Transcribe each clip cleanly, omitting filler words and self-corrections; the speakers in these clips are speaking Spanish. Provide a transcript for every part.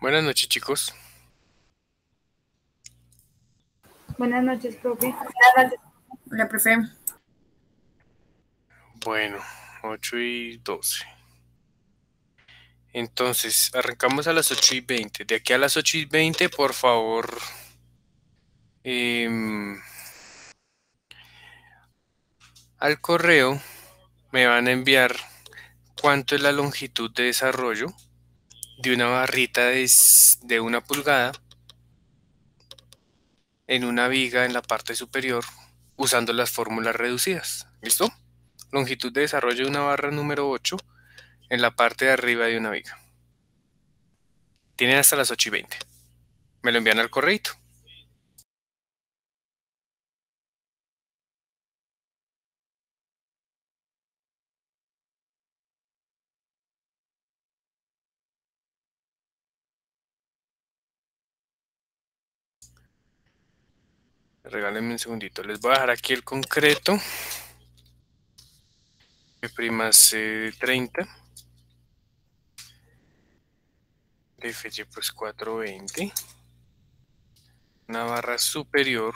Buenas noches, chicos. Buenas noches, profe. Hola, profe. Bueno, 8:12. Entonces, arrancamos a las 8:20. De aquí a las 8:20, por favor, em, al correo me van a enviar cuánto es la longitud de desarrollo de una barrita de 1 pulgada en una viga en la parte superior usando las fórmulas reducidas. ¿Listo? Longitud de desarrollo de una barra número 8 en la parte de arriba de una viga. Tienen hasta las 8:20. Me lo envían al correo. Regálenme un segundito. Les voy a dejar aquí el concreto. Primas 30. FY pues 420. Una barra superior.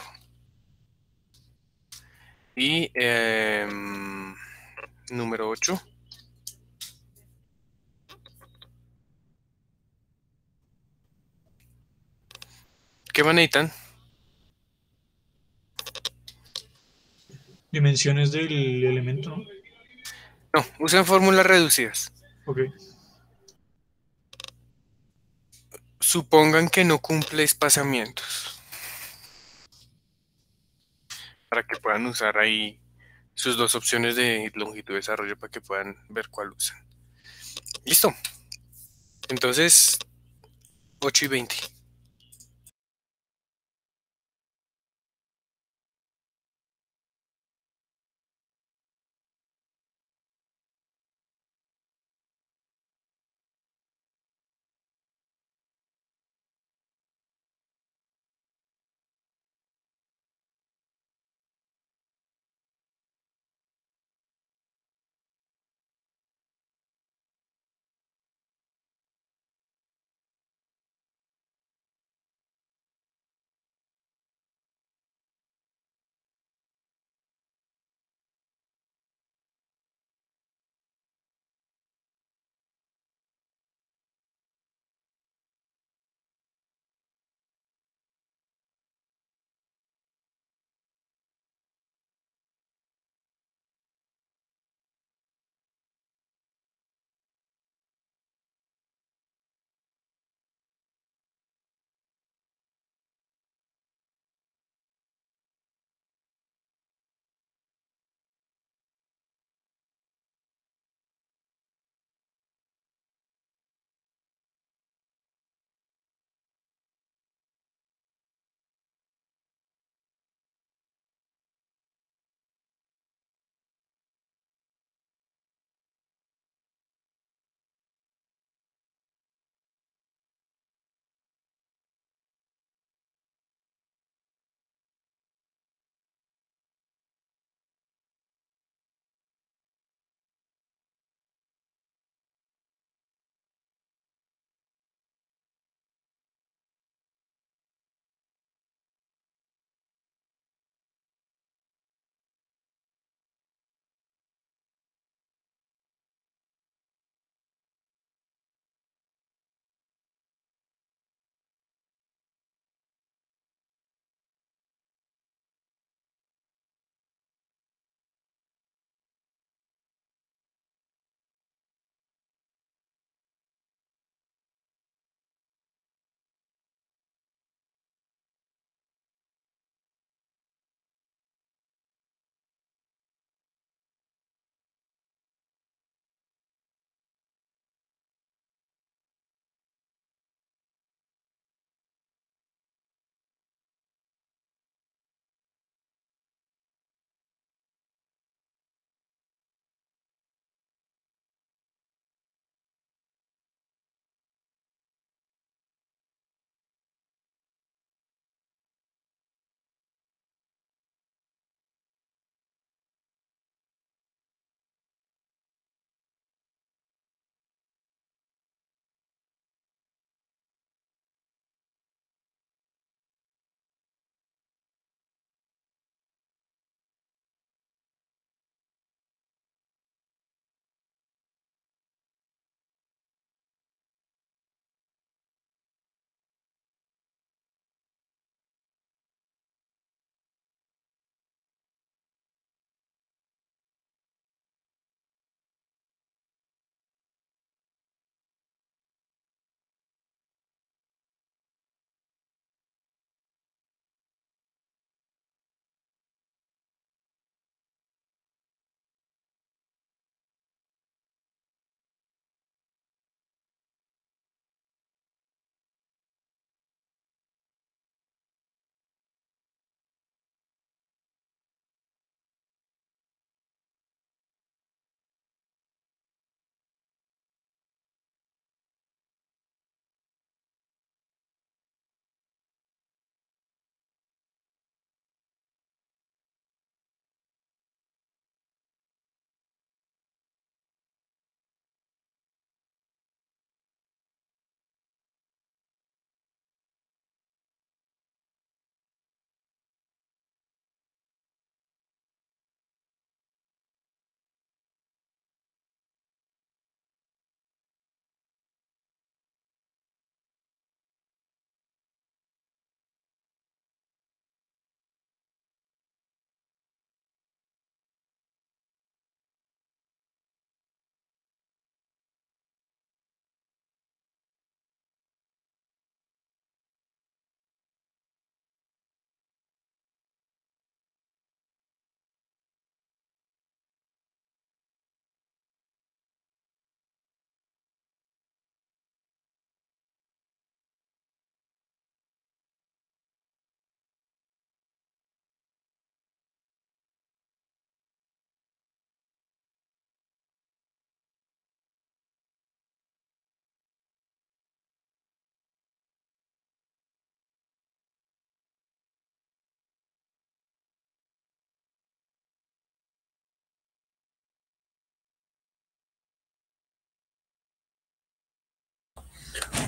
Y número 8. ¿Qué más necesitan? Dimensiones del elemento, ¿no? No, usen fórmulas reducidas. Ok. Supongan que no cumple espaciamientos. Para que puedan usar ahí sus dos opciones de longitud de desarrollo para que puedan ver cuál usan. Listo. Entonces, 8:20.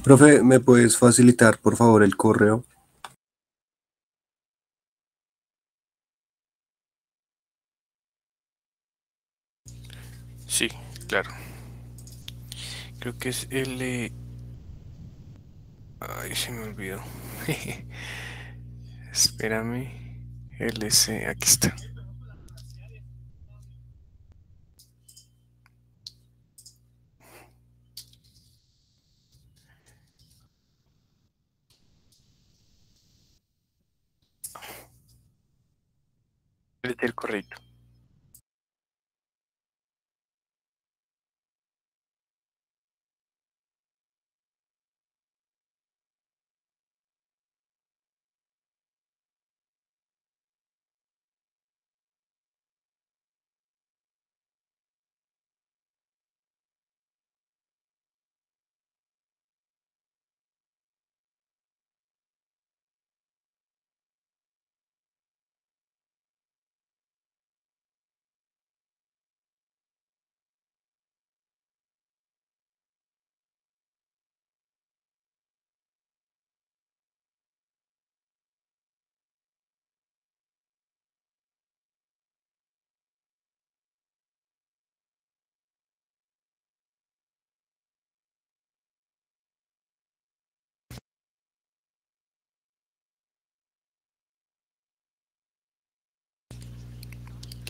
Profe, ¿me puedes facilitar, por favor, el correo? Sí, claro. Creo que es L. Ay, se me olvidó. Espérame. LC, aquí está. Este es el correo.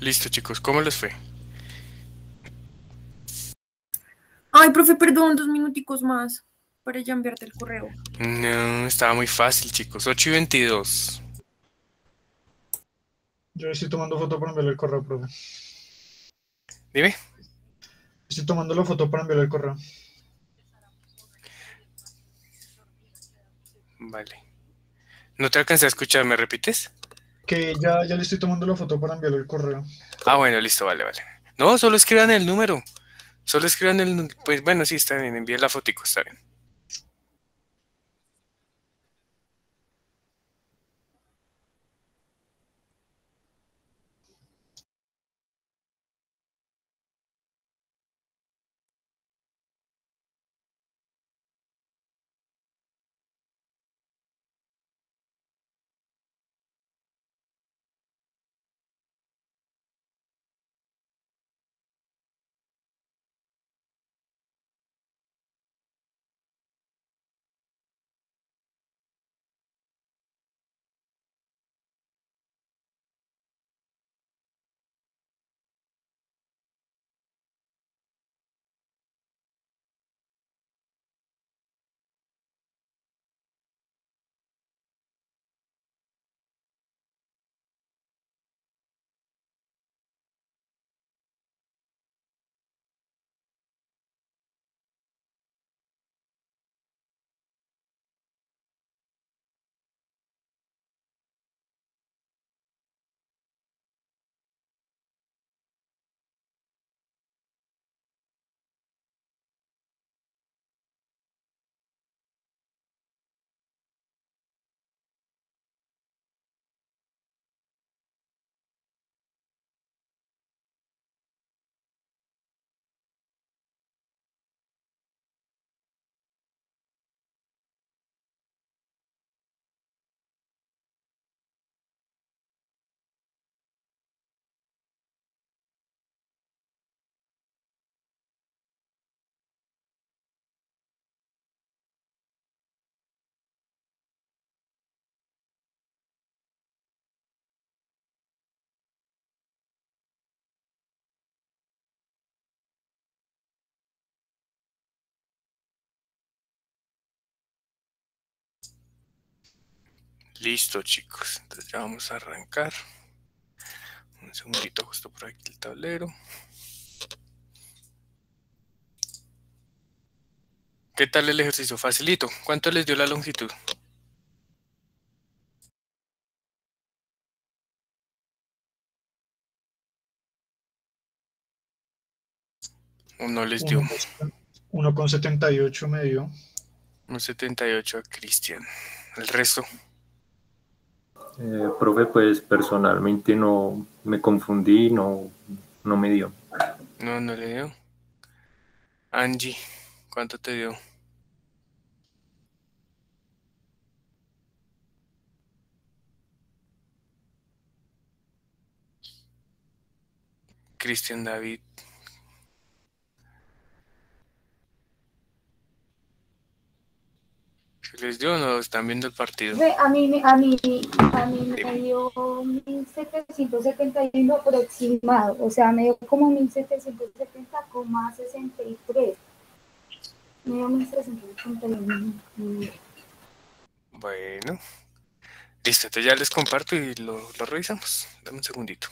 Listo, chicos, ¿cómo les fue? Ay, profe, perdón, 2 minuticos más para ya enviarte el correo. No, estaba muy fácil, chicos. 8:22. Yo estoy tomando foto para enviarle el correo, profe. Dime. Estoy tomando la foto para enviarle el correo. Vale. No te alcancé a escuchar, ¿me repites? Que ya le estoy tomando la foto para enviarle el correo. Ah, bueno, listo, vale, vale. No, solo escriban el número. Solo escriban el... Pues bueno, sí, está bien, envíen la fotico, está bien. Listo, chicos. Entonces ya vamos a arrancar. Un segundito, justo por aquí el tablero. ¿Qué tal el ejercicio? Facilito. ¿Cuánto les dio la longitud? ¿O no les dio? 1,78 me dio. 1,78 a Cristian. El resto. Profe, pues personalmente no me confundí, no me dio. No, no le dio. Angie, ¿cuánto te dio? Cristian David. ¿Se les dio o no? ¿Están viendo el partido? A mí me dio 1771 aproximado, o sea, me dio como 1770,63. Me dio 1771. Bueno, listo, entonces ya les comparto y lo revisamos. Dame un segundito.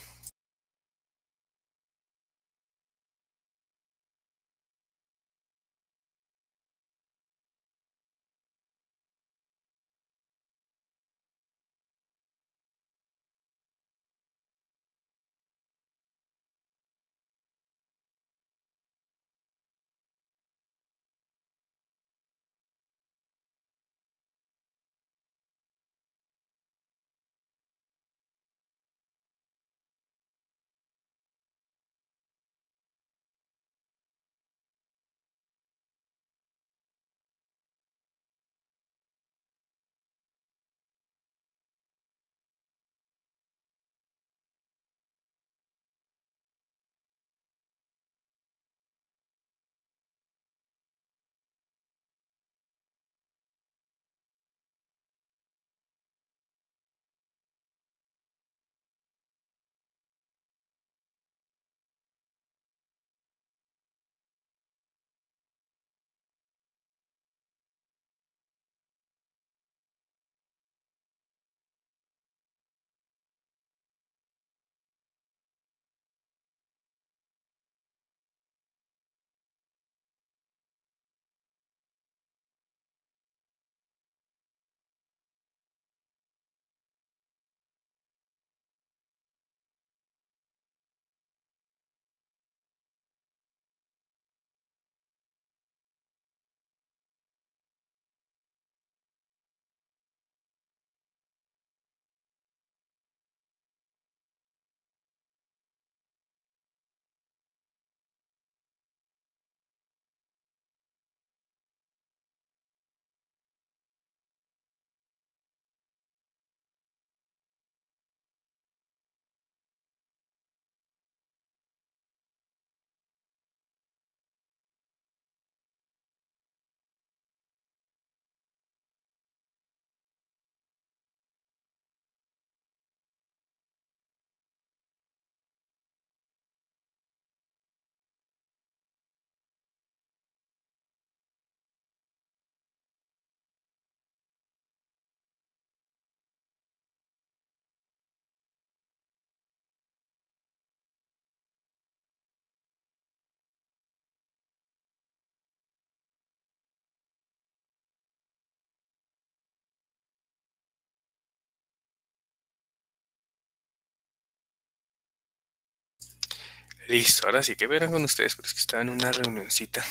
Listo, ahora sí que verán con ustedes, pero es que estaba en una reunioncita.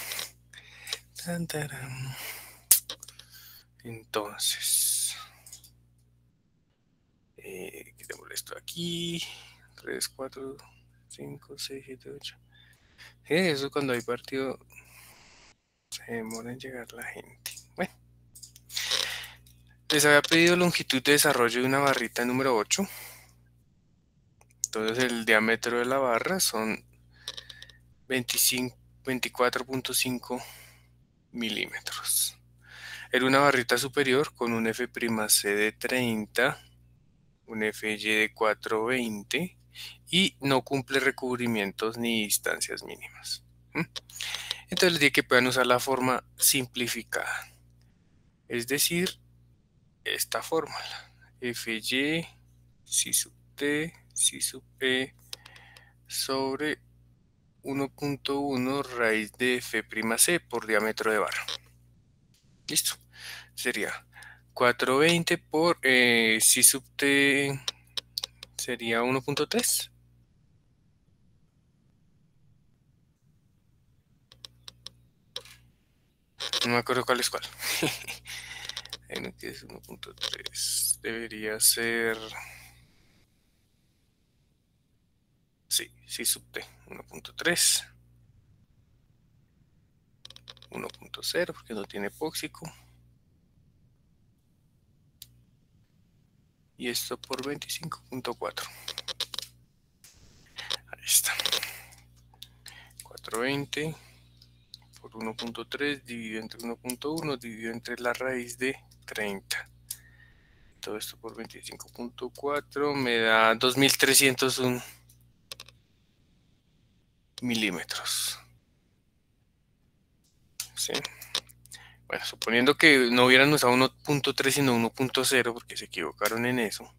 Tan, tarán. Entonces, quitémosle esto aquí. 3, 4, 5, 6, 7, 8. Eso cuando hay partido se demora en llegar la gente. Bueno, les había pedido longitud de desarrollo de una barrita número 8. Entonces el diámetro de la barra son 24.5 milímetros. Era una barrita superior con un F'C de 30, un FY de 420 y no cumple recubrimientos ni distancias mínimas. Entonces les dije que puedan usar la forma simplificada, es decir, esta fórmula: FY si sub T si sub E sobre 1.1 raíz de F'C por diámetro de barra. Listo. Sería 420 por si sub T sería 1.3. No me acuerdo cuál es cuál. Bueno, que es 1.3. Debería ser... Sí, si sub T. 1.3. 1.0 porque no tiene epóxico. Y esto por 25.4. Ahí está. 420 por 1.3 dividido entre 1.1 dividido entre la raíz de 30. Todo esto por 25.4 me da 2301 milímetros. ¿Sí? Bueno, suponiendo que no hubieran usado 1.3 sino 1.0 porque se equivocaron en eso.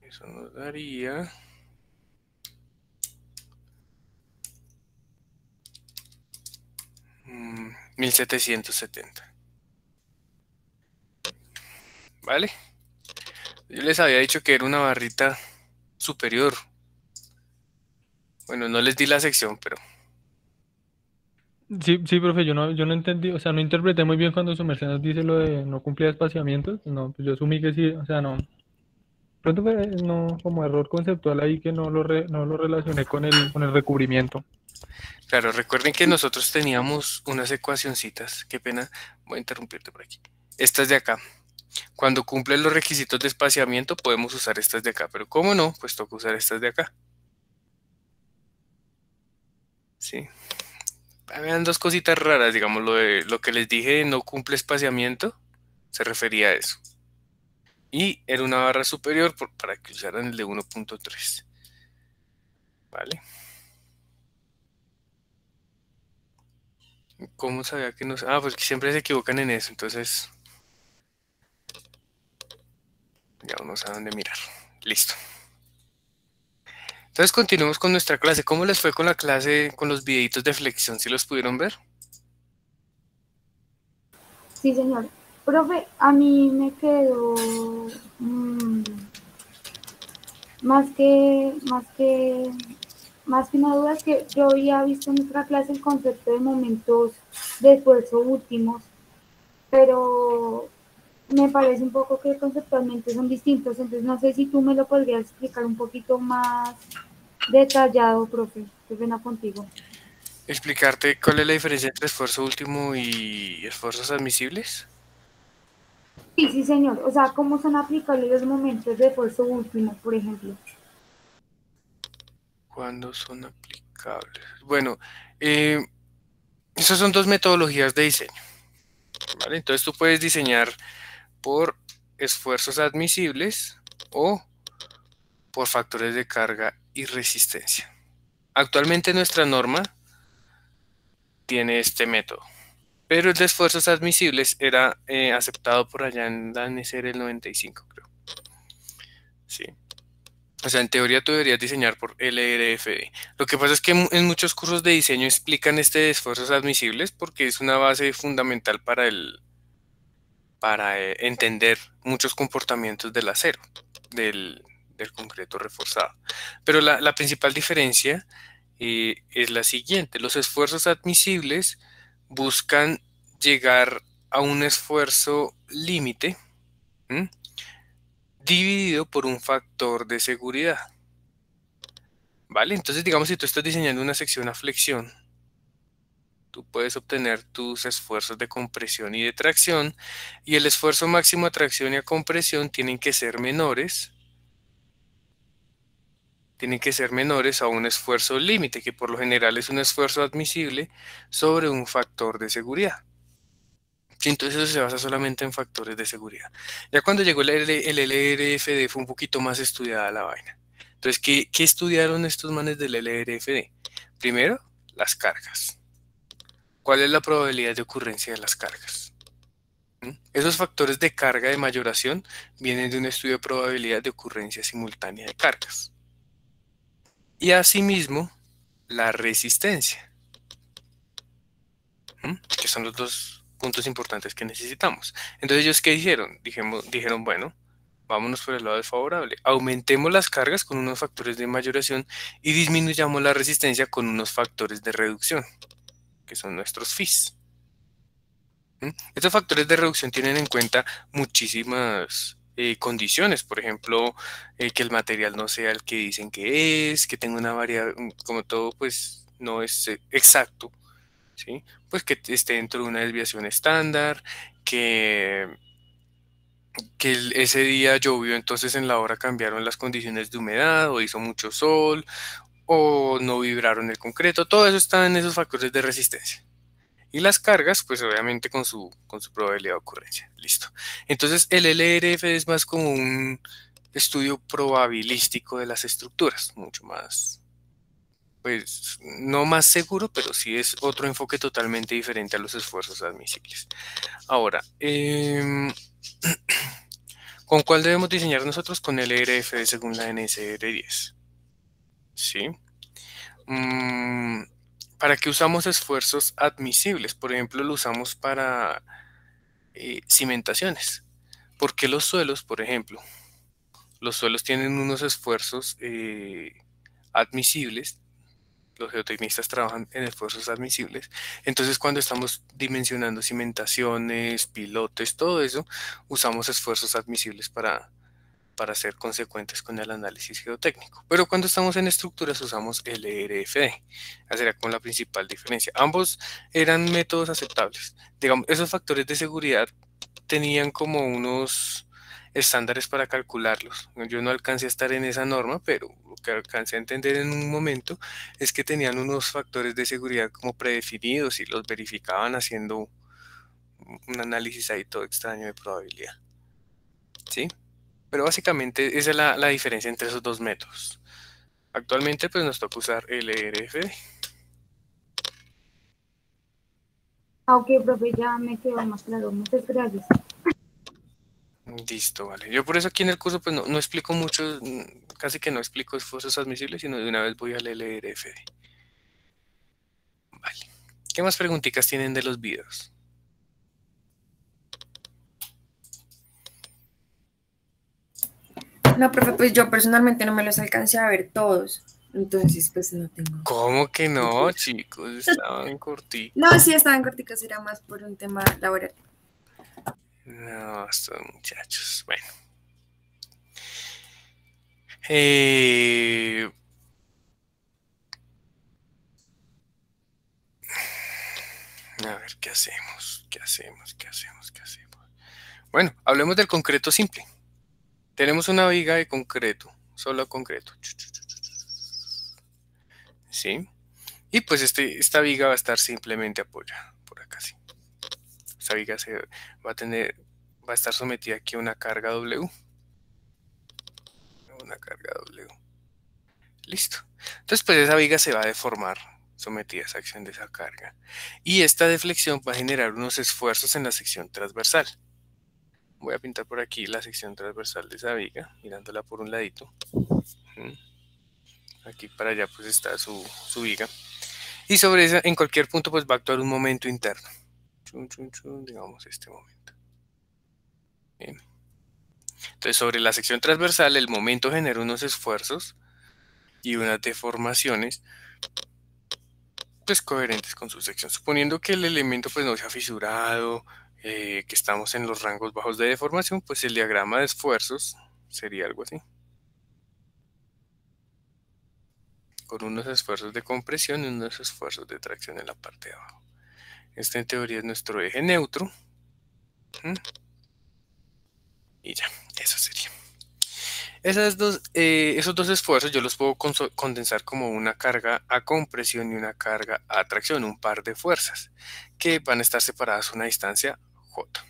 Eso nos daría 1770. ¿Vale? Yo les había dicho que era una barrita superior. Bueno, no les di la sección, pero Sí, sí, profe, yo no entendí, o sea, no interpreté muy bien cuando su merced nos dice lo de no cumplía espaciamientos. No, pues yo asumí que sí, o sea, no. Pronto fue no, como error conceptual ahí que no lo relacioné con el recubrimiento. claro, recuerden que nosotros teníamos unas ecuacioncitas. Qué pena, voy a interrumpirte por aquí. Estas de acá. Cuando cumplen los requisitos de espaciamiento podemos usar estas de acá, pero como no, pues toca usar estas de acá. Sí. Vean dos cositas raras, digamos, lo que les dije de no cumple espaciamiento, se refería a eso. Y era una barra superior para que usaran el de 1.3. ¿Vale? ¿Cómo sabía que no? Ah, pues que siempre se equivocan en eso, entonces ya uno sabe dónde mirar. Listo. Entonces continuemos con nuestra clase. ¿Cómo les fue con la clase, con los videitos de flexión? ¿Sí los pudieron ver? Sí, señor. Profe, a mí me quedó más que una duda es que yo había visto en otra clase el concepto de momentos de esfuerzo últimos, pero me parece un poco que conceptualmente son distintos, entonces no sé si tú me lo podrías explicar un poquito más detallado, profe. Qué pena contigo. Explicarte cuál es la diferencia entre esfuerzo último y esfuerzos admisibles. Sí, sí, señor. O sea, ¿cómo son aplicables los momentos de esfuerzo último, por ejemplo? ¿Cuándo son aplicables? Bueno, esas son dos metodologías de diseño. ¿Vale? Entonces tú puedes diseñar por esfuerzos admisibles o por factores de carga y resistencia. Actualmente nuestra norma tiene este método, pero el de esfuerzos admisibles era aceptado por allá en la NSR el 95, creo. Sí. O sea, en teoría tú deberías diseñar por LRFD. Lo que pasa es que en muchos cursos de diseño explican este de esfuerzos admisibles porque es una base fundamental para entender muchos comportamientos del acero, del concreto reforzado. Pero la principal diferencia es la siguiente. Los esfuerzos admisibles buscan llegar a un esfuerzo límite dividido por un factor de seguridad. ¿Vale? Entonces, digamos, si tú estás diseñando una sección a flexión, tú puedes obtener tus esfuerzos de compresión y de tracción, y el esfuerzo máximo a tracción y a compresión tienen que ser menores a un esfuerzo límite, que por lo general es un esfuerzo admisible sobre un factor de seguridad. Sí, entonces eso se basa solamente en factores de seguridad. Ya cuando llegó el LRFD fue un poquito más estudiada la vaina. Entonces, ¿qué estudiaron estos manes del LRFD? Primero, las cargas. ¿Cuál es la probabilidad de ocurrencia de las cargas? Esos factores de carga de mayoración vienen de un estudio de probabilidad de ocurrencia simultánea de cargas. Y asimismo, la resistencia, que son los dos puntos importantes que necesitamos. Entonces, ¿ellos qué dijeron? Dijeron, bueno, vámonos por el lado desfavorable. Aumentemos las cargas con unos factores de mayoración y disminuyamos la resistencia con unos factores de reducción, que son nuestros FIS. Estos factores de reducción tienen en cuenta muchísimas condiciones, por ejemplo, que el material no sea el que dicen que es, que tenga una variable, como todo, pues no es exacto, ¿sí? Pues que esté dentro de una desviación estándar, que ese día llovió, entonces en la obra cambiaron las condiciones de humedad, o hizo mucho sol, o no vibraron el concreto. Todo eso está en esos factores de resistencia. Y las cargas, pues obviamente con su probabilidad de ocurrencia. Listo. Entonces el LRF es más como un estudio probabilístico de las estructuras, mucho más, pues no más seguro, pero sí es otro enfoque totalmente diferente a los esfuerzos admisibles. Ahora, ¿con cuál debemos diseñar nosotros? Con el LRF según la NSR 10. ¿Sí? ¿Para qué usamos esfuerzos admisibles? Por ejemplo, lo usamos para cimentaciones. ¿Por qué los suelos, por ejemplo? Los suelos tienen unos esfuerzos admisibles. Los geotecnistas trabajan en esfuerzos admisibles. Entonces, cuando estamos dimensionando cimentaciones, pilotes, todo eso, usamos esfuerzos admisibles para ser consecuentes con el análisis geotécnico. Pero cuando estamos en estructuras usamos el LRFD. Esa sería como la principal diferencia. Ambos eran métodos aceptables. Digamos, esos factores de seguridad tenían como unos estándares para calcularlos. Yo no alcancé a estar en esa norma, pero lo que alcancé a entender en un momento es que tenían unos factores de seguridad como predefinidos y los verificaban haciendo un análisis ahí todo extraño de probabilidad. ¿Sí? Pero básicamente esa es la diferencia entre esos dos métodos. Actualmente pues nos toca usar LRFD. Ok, profe, ya me quedó más claro. Muchas gracias. Listo, vale. Yo por eso aquí en el curso pues no explico mucho, casi que no explico esfuerzos admisibles, sino de una vez voy al LRFD. Vale. ¿Qué más preguntitas tienen de los videos? No, profe, pues yo personalmente no me los alcancé a ver todos. Entonces, pues no tengo. ¿Cómo que no, chicos? Estaban cortitos. No, sí estaban corticos, era más por un tema laboral. No, estos muchachos. Bueno. A ver, ¿qué hacemos? ¿Qué hacemos? ¿Qué hacemos? ¿Qué hacemos? Bueno, hablemos del concreto simple. Tenemos una viga de concreto, solo concreto. ¿Sí? Y pues esta viga va a estar simplemente apoyada por acá, sí. Esta viga va a estar sometida aquí a una carga W. Una carga W. Listo. Entonces, pues esa viga se va a deformar sometida a esa acción de esa carga. Y esta deflexión va a generar unos esfuerzos en la sección transversal. Voy a pintar por aquí la sección transversal de esa viga, mirándola por un ladito. Aquí para allá pues está su viga. Y sobre esa, en cualquier punto pues va a actuar un momento interno. Digamos este momento. Bien. Entonces sobre la sección transversal el momento genera unos esfuerzos y unas deformaciones pues coherentes con su sección. Suponiendo que el elemento pues no se ha fisurado, que estamos en los rangos bajos de deformación, pues el diagrama de esfuerzos sería algo así. Con unos esfuerzos de compresión y unos esfuerzos de tracción en la parte de abajo. Este en teoría es nuestro eje neutro. Y ya, eso sería. Esos dos esfuerzos yo los puedo condensar como una carga a compresión y una carga a tracción, un par de fuerzas que van a estar separadas a una distancia J.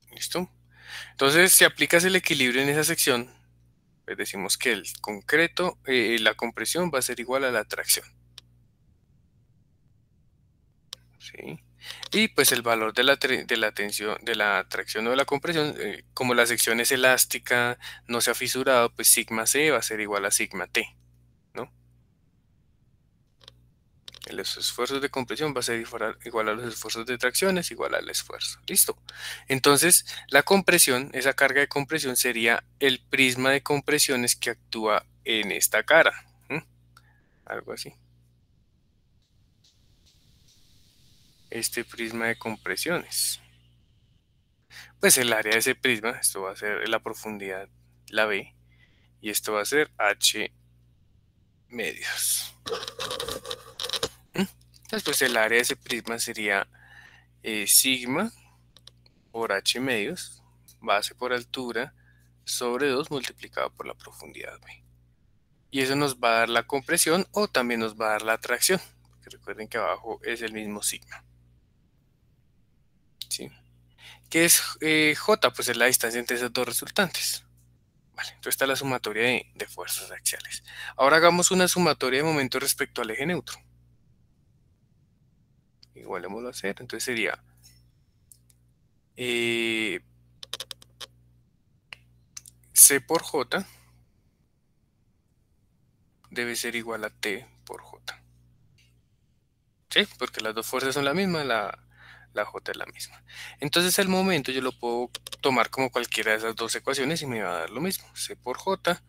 ¿Listo? Entonces, si aplicas el equilibrio en esa sección, pues decimos que el concreto, la compresión va a ser igual a la tracción. ¿Sí? Y pues el valor de la tensión, de la tracción o de la compresión, como la sección es elástica, no se ha fisurado, pues sigma C va a ser igual a sigma T, ¿no? Los esfuerzos de compresión va a ser igual a los esfuerzos de tracción, es igual al esfuerzo. Listo. Entonces, la compresión, esa carga de compresión sería el prisma de compresiones que actúa en esta cara. Algo así. Este prisma de compresiones. Pues el área de ese prisma, esto va a ser la profundidad, la B, y esto va a ser H medios. Después el área de ese prisma sería sigma por h medios, base por altura, sobre 2 multiplicado por la profundidad B. Y eso nos va a dar la compresión o también nos va a dar la tracción. Porque recuerden que abajo es el mismo sigma. ¿Sí? ¿Qué es J? Pues es la distancia entre esos dos resultantes. Vale, entonces está la sumatoria de fuerzas axiales. Ahora hagamos una sumatoria de momentos respecto al eje neutro. Igualémoslo a 0. Entonces sería C por J debe ser igual a T por J. ¿Sí? Porque las dos fuerzas son la misma, la J es la misma. Entonces el momento yo lo puedo tomar como cualquiera de esas dos ecuaciones y me va a dar lo mismo. C por J,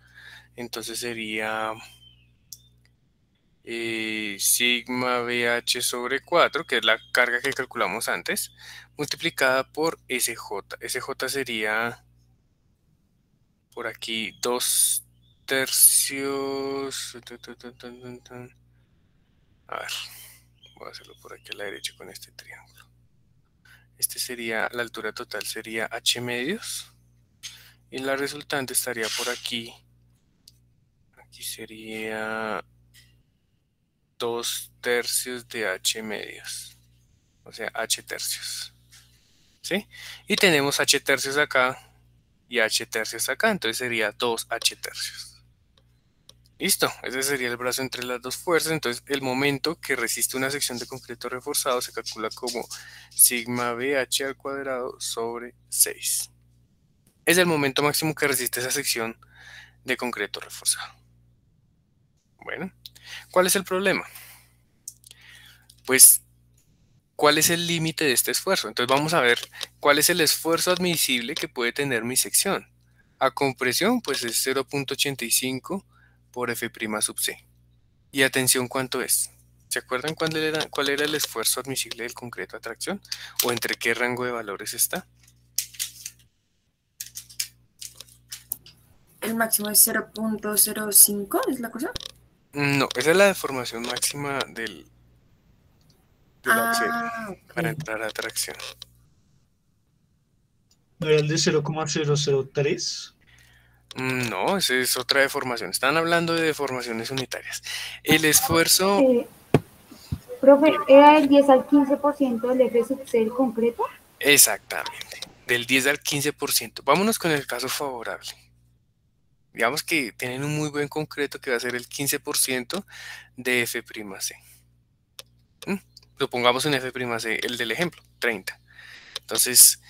entonces sería sigma BH sobre 4, que es la carga que calculamos antes, multiplicada por SJ. SJ sería por aquí 2 tercios. A ver, voy a hacerlo por aquí a la derecha con este triángulo. Este sería, la altura total sería h medios. Y la resultante estaría por aquí. Aquí sería 2 tercios de h medios. O sea, h tercios. ¿Sí? Y tenemos h tercios acá y h tercios acá. Entonces sería 2h tercios. Listo, ese sería el brazo entre las dos fuerzas. Entonces el momento que resiste una sección de concreto reforzado se calcula como sigma BH al cuadrado sobre 6. Es el momento máximo que resiste esa sección de concreto reforzado. Bueno, ¿cuál es el problema? Pues, ¿cuál es el límite de este esfuerzo? Entonces vamos a ver cuál es el esfuerzo admisible que puede tener mi sección. A compresión, pues es 0.85 por F' sub C. Y atención, ¿cuánto es? ¿Se acuerdan cuál era el esfuerzo admisible del concreto a tracción? ¿O entre qué rango de valores está? El máximo es 0.05, ¿es la cosa? No, esa es la deformación máxima del acero para Ok. entrar a tracción. ¿No era el de 0,003? No, esa es otra deformación. Están hablando de deformaciones unitarias. El esfuerzo... Profe, ¿era del 10 al 15% del F sub C del concreto? Exactamente. Del 10 al 15%. Vámonos con el caso favorable. Digamos que tienen un muy buen concreto que va a ser el 15% de F''C. Lo pongamos en F''C, el del ejemplo, 30. Entonces,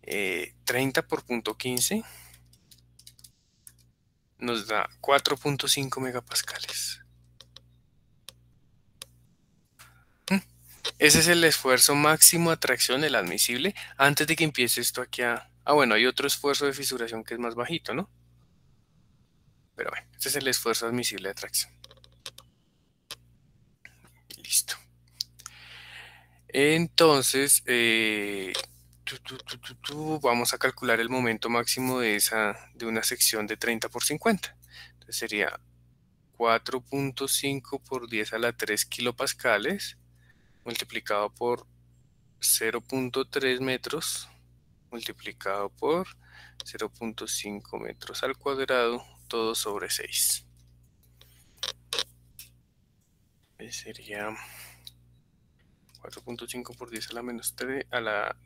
30 por punto 15 nos da 4.5 megapascales. Ese es el esfuerzo máximo a tracción, el admisible, antes de que empiece esto aquí a... Ah, bueno, hay otro esfuerzo de fisuración que es más bajito, ¿no? Pero bueno, este es el esfuerzo admisible de tracción. Listo. Entonces, vamos a calcular el momento máximo de una sección de 30 por 50. Entonces sería 4.5 por 10 a la 3 kilopascales multiplicado por 0.3 metros multiplicado por 0.5 metros al cuadrado, todo sobre 6. Sería 4.5 por 10 a la menos 3 a la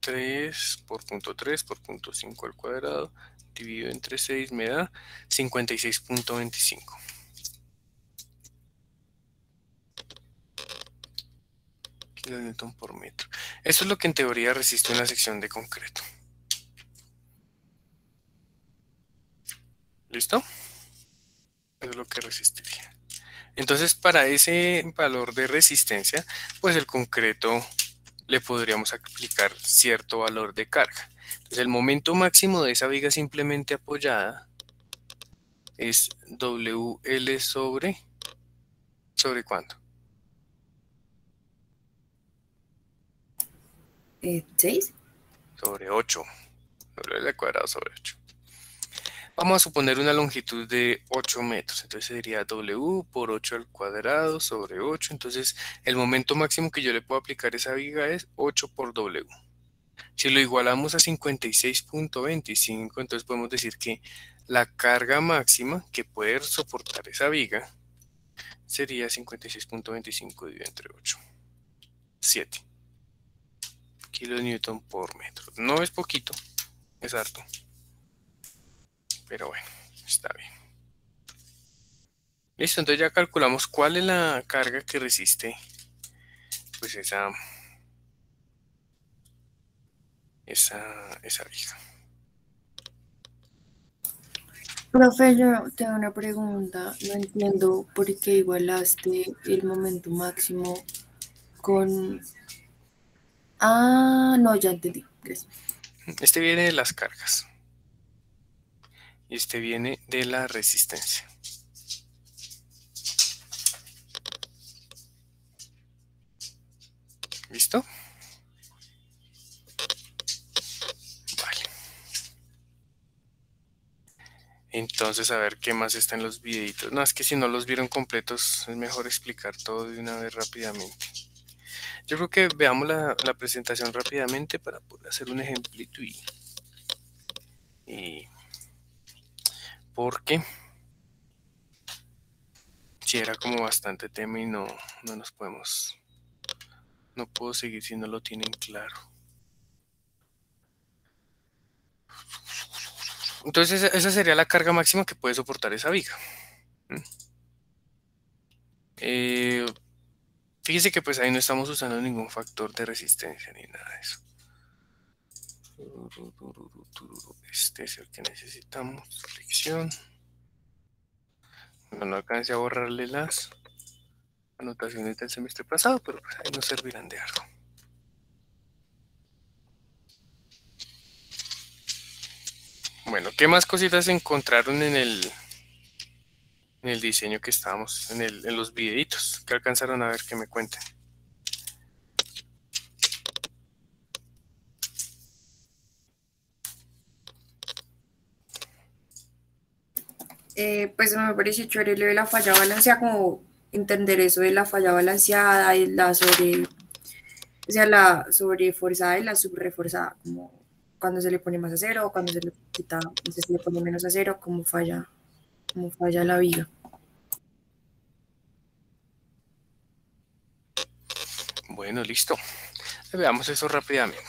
3 por punto 3 por punto 5 al cuadrado dividido entre 6 me da 56.25 kilonewton por metro. Esto es lo que en teoría resiste una sección de concreto. ¿Listo? Eso es lo que resistiría. Entonces, para ese valor de resistencia, pues el concreto le podríamos aplicar cierto valor de carga. Entonces, el momento máximo de esa viga simplemente apoyada es WL ¿sobre cuánto? 6. Sobre 8. WL al cuadrado sobre 8. Vamos a suponer una longitud de 8 metros. Entonces sería W por 8 al cuadrado sobre 8. Entonces, el momento máximo que yo le puedo aplicar a esa viga es 8 por W. Si lo igualamos a 56.25, entonces podemos decir que la carga máxima que puede soportar esa viga sería 56.25 dividido entre 8. 7 kilonewton por metro. No es poquito, es harto. Pero bueno, está bien. Listo, entonces ya calculamos cuál es la carga que resiste pues esa viga. Profe, yo tengo una pregunta. No entiendo por qué igualaste el momento máximo con... Ah, no, ya entendí. Gracias. Este viene de las cargas. Y este viene de la resistencia. ¿Listo? Vale. Entonces, a ver qué más está en los videitos. No, es que si no los vieron completos, es mejor explicar todo de una vez rápidamente. Yo creo que veamos la presentación rápidamente para poder hacer un ejemplito y porque si era como bastante tema y no nos podemos, no puedo seguir si no lo tienen claro. Entonces esa sería la carga máxima que puede soportar esa viga. Fíjese que pues ahí no estamos usando ningún factor de resistencia ni nada de eso. Este es el que necesitamos. Fricción. No alcancé a borrarle las anotaciones del semestre pasado, pero pues ahí nos servirán de algo. Bueno, ¿qué más cositas encontraron en el diseño que estábamos, en los videitos? ¿Qué alcanzaron a ver? Que me cuenten. Pues me parece chévere lo de la falla balanceada, como entender eso de la falla balanceada y la la sobreforzada y la subreforzada, como cuando se le pone más acero o cuando se le quita, entonces se le pone menos acero, cómo falla la viga. Bueno, listo. Veamos eso rápidamente.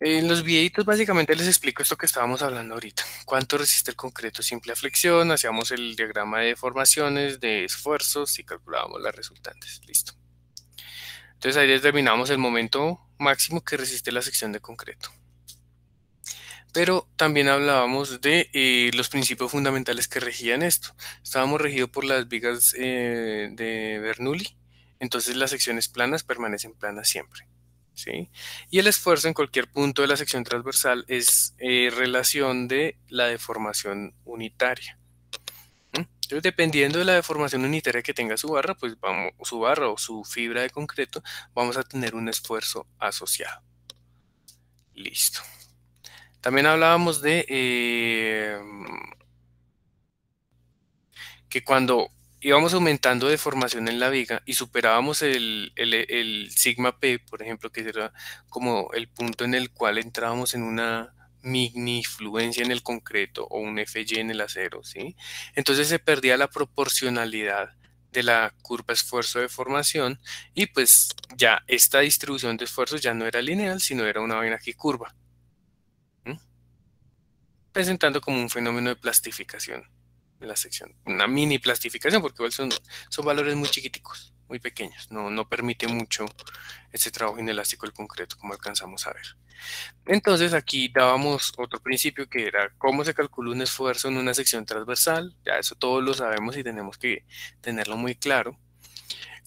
En los videitos básicamente les explico esto que estábamos hablando ahorita. ¿Cuánto resiste el concreto simple a flexión? Hacíamos el diagrama de deformaciones, de esfuerzos y calculábamos las resultantes. Listo. Entonces ahí determinamos el momento máximo que resiste la sección de concreto. Pero también hablábamos de los principios fundamentales que regían esto. Estábamos regidos por las vigas de Bernoulli. Entonces las secciones planas permanecen planas siempre. ¿Sí? Y el esfuerzo en cualquier punto de la sección transversal es relación de la deformación unitaria. Entonces, dependiendo de la deformación unitaria que tenga su barra, pues su barra o su fibra de concreto, vamos a tener un esfuerzo asociado. Listo. También hablábamos de que cuando íbamos aumentando deformación en la viga y superábamos el sigma P, por ejemplo, que era como el punto en el cual entrábamos en una mini-fluencia en el concreto o un FY en el acero, ¿sí? Entonces se perdía la proporcionalidad de la curva esfuerzo-deformación y pues ya esta distribución de esfuerzos ya no era lineal, sino era una vaina que curva, presentando como un fenómeno de plastificación en la sección, una mini plastificación, porque igual son valores muy chiquiticos, muy pequeños, no permite mucho ese trabajo inelástico del concreto, como alcanzamos a ver. Entonces aquí dábamos otro principio que era cómo se calcula un esfuerzo en una sección transversal, ya eso todos lo sabemos y tenemos que tenerlo muy claro.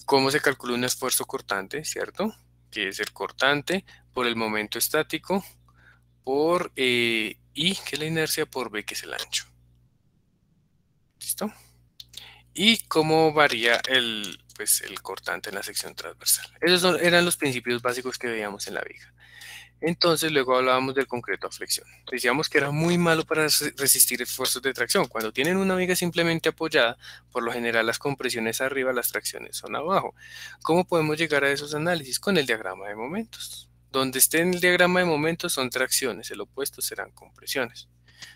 Cómo se calcula un esfuerzo cortante, ¿cierto? Que es el cortante por el momento estático, por I, que es la inercia, por B, que es el ancho. ¿Listo? Y cómo varía el cortante en la sección transversal. Esos eran los principios básicos que veíamos en la viga. Entonces luego hablábamos del concreto a flexión. Decíamos que era muy malo para resistir esfuerzos de tracción. Cuando tienen una viga simplemente apoyada, por lo general las compresiones arriba, las tracciones son abajo. ¿Cómo podemos llegar a esos análisis? Con el diagrama de momentos, donde esté en el diagrama de momentos son tracciones, el opuesto serán compresiones.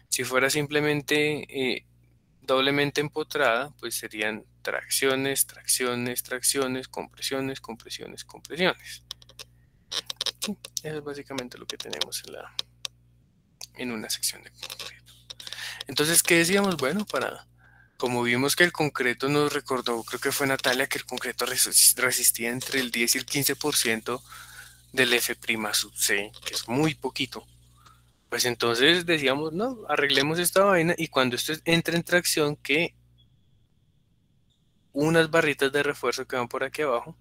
Si fuera simplemente doblemente empotrada, pues serían tracciones, tracciones, tracciones, compresiones, compresiones, compresiones. Sí, eso es básicamente lo que tenemos en una sección de concreto. Entonces, ¿qué decíamos? Bueno, como vimos que el concreto nos recordó, creo que fue Natalia, que el concreto resistía entre el 10 y el 15% del F' sub C, que es muy poquito. Pues entonces decíamos, no, arreglemos esta vaina y cuando esto entre en tracción, que unas barritas de refuerzo que van por aquí abajo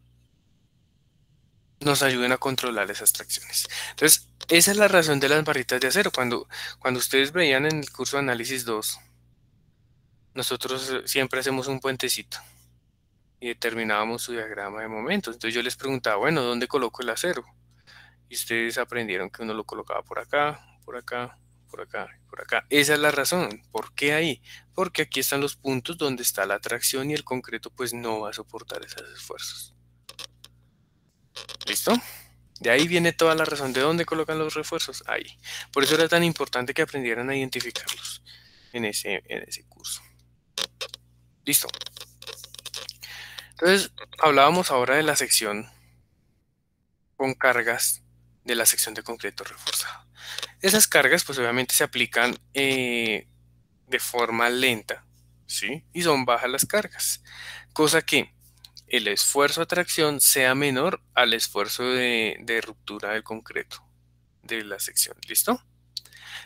nos ayuden a controlar esas tracciones. Entonces, esa es la razón de las barritas de acero. Cuando ustedes veían en el curso de análisis 2, nosotros siempre hacemos un puentecito y determinábamos su diagrama de momentos. Entonces yo les preguntaba, bueno, ¿dónde coloco el acero? Y ustedes aprendieron que uno lo colocaba por acá, por acá, por acá, por acá. Esa es la razón. ¿Por qué ahí? Porque aquí están los puntos donde está la tracción y el concreto pues no va a soportar esos esfuerzos. ¿Listo? De ahí viene toda la razón. ¿De dónde colocan los refuerzos? Ahí. Por eso era tan importante que aprendieran a identificarlos en ese curso. Listo. Entonces, hablábamos ahora de la sección con cargas de la sección de concreto reforzado. Esas cargas, pues obviamente se aplican de forma lenta, ¿sí? Y son bajas las cargas. Cosa que el esfuerzo a tracción sea menor al esfuerzo de ruptura del concreto de la sección. ¿Listo?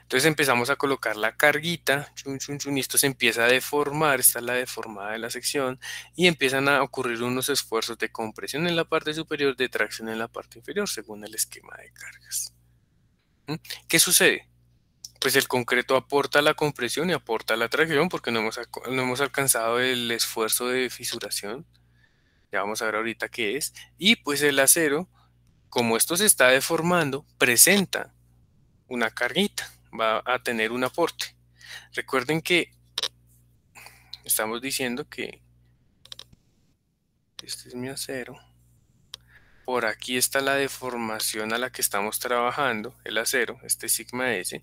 Entonces empezamos a colocar la carguita, chun, chun, chun, y esto se empieza a deformar, esta es la deformada de la sección, y empiezan a ocurrir unos esfuerzos de compresión en la parte superior, de tracción en la parte inferior, según el esquema de cargas. ¿Qué sucede? Pues el concreto aporta la compresión y aporta la tracción, porque no hemos alcanzado el esfuerzo de fisuración. Ya vamos a ver ahorita qué es. Y pues el acero, como esto se está deformando, presenta una carguita, va a tener un aporte. Recuerden que estamos diciendo que este es mi acero. Por aquí está la deformación a la que estamos trabajando, el acero, este sigma S.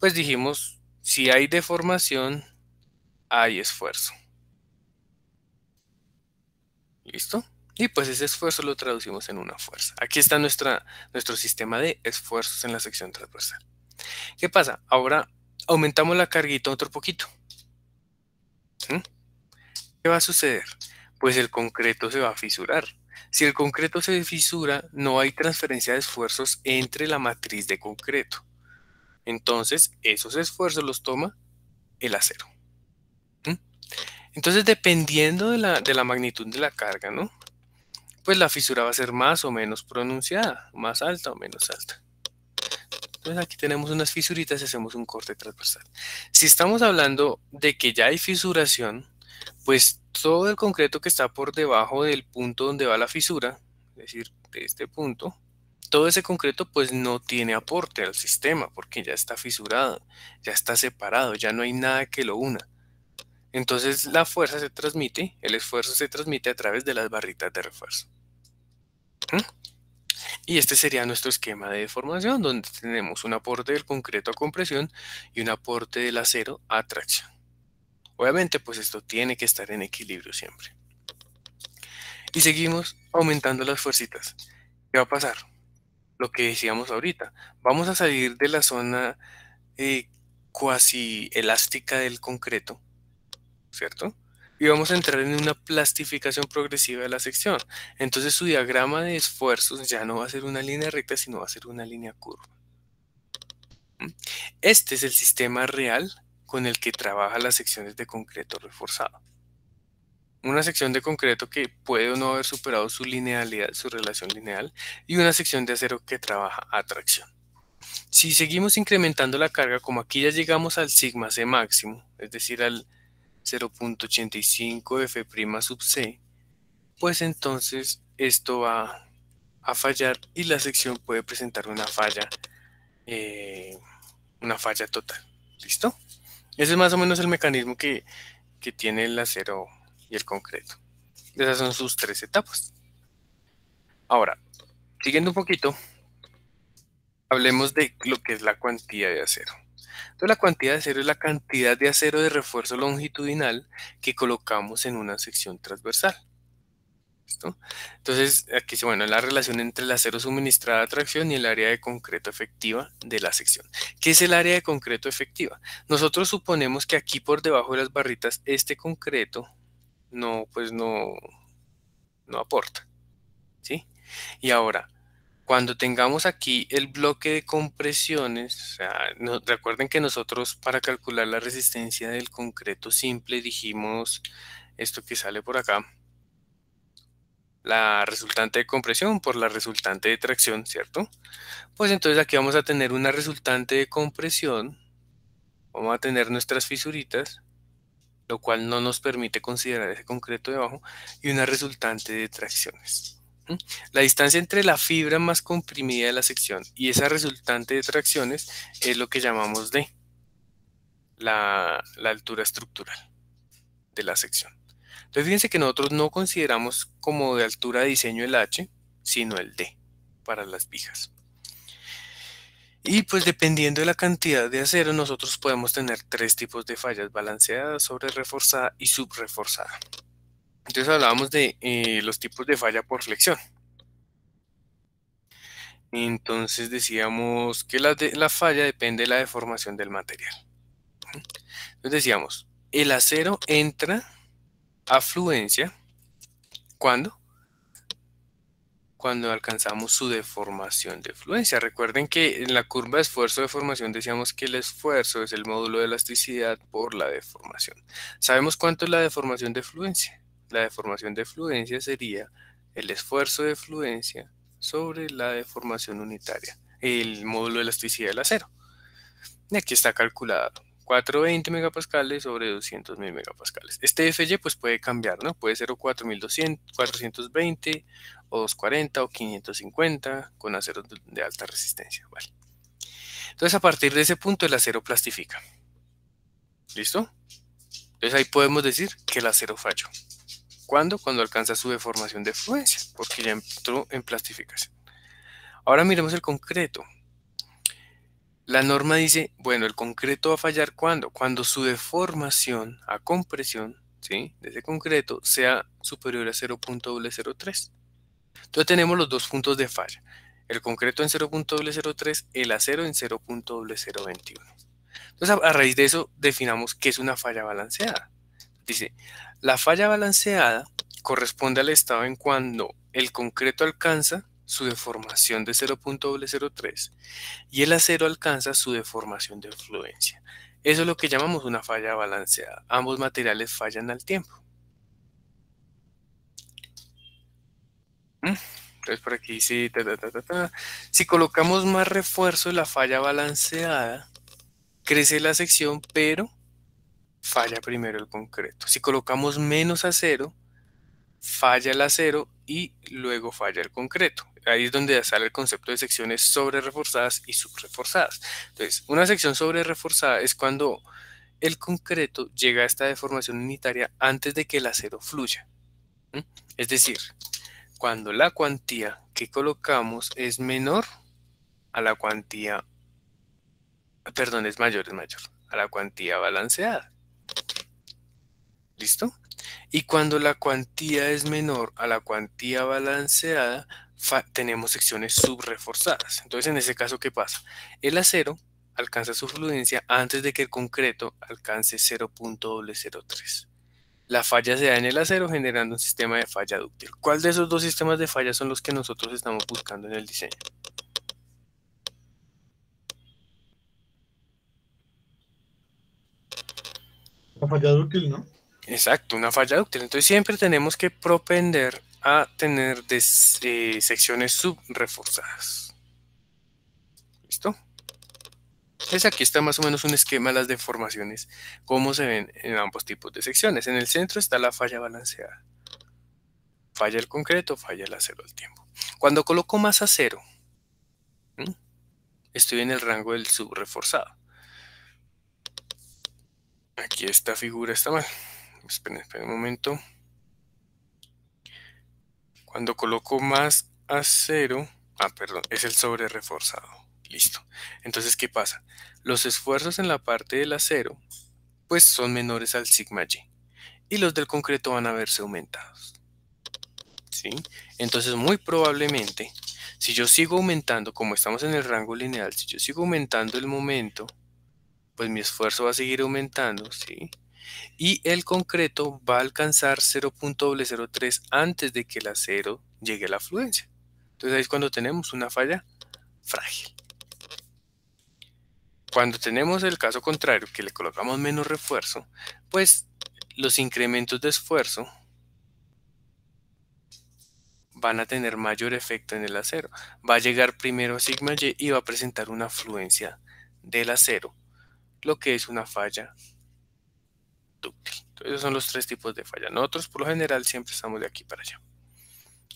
Pues dijimos, si hay deformación, hay esfuerzo. ¿Listo? Y pues ese esfuerzo lo traducimos en una fuerza. Aquí está nuestro sistema de esfuerzos en la sección transversal. ¿Qué pasa? Ahora aumentamos la carguita otro poquito. ¿Qué va a suceder? Pues el concreto se va a fisurar. Si el concreto se fisura, no hay transferencia de esfuerzos entre la matriz de concreto. Entonces, esos esfuerzos los toma el acero. Entonces, dependiendo de la magnitud de la carga, ¿no? Pues la fisura va a ser más o menos pronunciada, más alta o menos alta. Entonces aquí tenemos unas fisuritas y hacemos un corte transversal. Si estamos hablando de que ya hay fisuración, pues todo el concreto que está por debajo del punto donde va la fisura, es decir, de este punto, todo ese concreto pues no tiene aporte al sistema porque ya está fisurado, ya está separado, ya no hay nada que lo una. Entonces la fuerza se transmite, el esfuerzo se transmite a través de las barritas de refuerzo. Y este sería nuestro esquema de deformación, donde tenemos un aporte del concreto a compresión y un aporte del acero a tracción. Obviamente, pues esto tiene que estar en equilibrio siempre. Y seguimos aumentando las fuercitas. ¿Qué va a pasar? Lo que decíamos ahorita. Vamos a salir de la zona cuasi elástica del concreto, ¿cierto? Y vamos a entrar en una plastificación progresiva de la sección. Entonces su diagrama de esfuerzos ya no va a ser una línea recta, sino va a ser una línea curva. Este es el sistema real con el que trabaja las secciones de concreto reforzado. Una sección de concreto que puede o no haber superado su linealidad, su relación lineal, y una sección de acero que trabaja a tracción. Si seguimos incrementando la carga, como aquí ya llegamos al sigma C máximo, es decir, al 0.85 F' sub C, pues entonces esto va a fallar y la sección puede presentar una falla total. ¿Listo? Ese es más o menos el mecanismo que tiene el acero y el concreto. Esas son sus tres etapas. Ahora, siguiendo un poquito, Hablemos de lo que es la cuantía de acero. Entonces, la cuantía de acero es la cantidad de acero de refuerzo longitudinal que colocamos en una sección transversal. ¿Listo? Entonces, aquí dice, bueno, la relación entre el acero suministrado a tracción y el área de concreto efectiva de la sección. ¿Qué es el área de concreto efectiva? Nosotros suponemos que aquí por debajo de las barritas, este concreto pues no aporta, ¿sí? Y ahora, cuando tengamos aquí el bloque de compresiones, o sea, recuerden que nosotros para calcular la resistencia del concreto simple dijimos esto que sale por acá, la resultante de compresión por la resultante de tracción, ¿cierto? Pues entonces aquí vamos a tener una resultante de compresión, vamos a tener nuestras fisuritas, lo cual no nos permite considerar ese concreto debajo, y una resultante de tracciones. La distancia entre la fibra más comprimida de la sección y esa resultante de tracciones es lo que llamamos de la altura estructural de la sección. Entonces fíjense que nosotros no consideramos como de altura de diseño el H, sino el D para las vigas. Y pues dependiendo de la cantidad de acero, nosotros podemos tener tres tipos de fallas: balanceada, sobre reforzada y subreforzada. Entonces hablábamos de los tipos de falla por flexión. Entonces decíamos que la falla depende de la deformación del material. Entonces decíamos, el acero entra a fluencia cuando alcanzamos su deformación de fluencia. Recuerden que en la curva de esfuerzo de deformación decíamos que el esfuerzo es el módulo de elasticidad por la deformación. ¿Sabemos cuánto es la deformación de fluencia? La deformación de fluencia sería el esfuerzo de fluencia sobre la deformación unitaria, el módulo de elasticidad del acero. Y aquí está calculado. 420 megapascales sobre 200.000 megapascales. Este FY pues puede cambiar, ¿no? Puede ser o 4.200, 420, o 240, o 550, con acero de alta resistencia, ¿vale? Entonces a partir de ese punto el acero plastifica. ¿Listo? Entonces ahí podemos decir que el acero falló. ¿Cuándo? Cuando alcanza su deformación de fluencia, porque ya entró en plastificación. Ahora miremos el concreto. La norma dice, bueno, el concreto va a fallar ¿cuándo? Cuando su deformación a compresión, ¿sí?, de ese concreto sea superior a 0.003. Entonces tenemos los dos puntos de falla. El concreto en 0.003, el acero en 0.021. Entonces a raíz de eso definamos qué es una falla balanceada. Dice, la falla balanceada corresponde al estado en cuando el concreto alcanza su deformación de 0.003 y el acero alcanza su deformación de fluencia. Eso es lo que llamamos una falla balanceada. Ambos materiales fallan al tiempo. Entonces por aquí dice, si colocamos más refuerzo en la falla balanceada, crece la sección, pero falla primero el concreto. Si colocamos menos acero, falla el acero y luego falla el concreto. Ahí es donde sale el concepto de secciones sobre reforzadas y subreforzadas. Entonces, una sección sobre reforzada es cuando el concreto llega a esta deformación unitaria antes de que el acero fluya. Es decir, cuando la cuantía que colocamos es menor a la cuantía, perdón, es mayor a la cuantía balanceada. ¿Listo? Y cuando la cuantía es menor a la cuantía balanceada, tenemos secciones subreforzadas. Entonces, en ese caso, ¿qué pasa? El acero alcanza su fluencia antes de que el concreto alcance 0.003. La falla se da en el acero generando un sistema de falla dúctil. ¿Cuál de esos dos sistemas de falla son los que nosotros estamos buscando en el diseño? La falla dúctil, ¿no? Exacto, una falla dúctil. Entonces siempre tenemos que propender a tener secciones subreforzadas. ¿Listo? Entonces aquí está más o menos un esquema de las deformaciones, cómo se ven en ambos tipos de secciones. En el centro está la falla balanceada. Falla el concreto, falla el acero al tiempo. Cuando coloco más acero, estoy en el rango del subreforzado. Aquí esta figura está mal. Esperen un momento. Cuando coloco más acero, perdón, es el sobre reforzado. Listo. Entonces, ¿qué pasa? Los esfuerzos en la parte del acero, pues son menores al sigma y. Y los del concreto van a verse aumentados. ¿Sí? Entonces, muy probablemente, si yo sigo aumentando, como estamos en el rango lineal, si yo sigo aumentando el momento, pues mi esfuerzo va a seguir aumentando, ¿sí? Y el concreto va a alcanzar 0.003 antes de que el acero llegue a la fluencia. Entonces ahí es cuando tenemos una falla frágil. Cuando tenemos el caso contrario, que le colocamos menos refuerzo, pues los incrementos de esfuerzo van a tener mayor efecto en el acero. Va a llegar primero a sigma y y va a presentar una fluencia del acero, lo que es una falla dúctil. Entonces, esos son los tres tipos de falla. Nosotros por lo general siempre estamos de aquí para allá.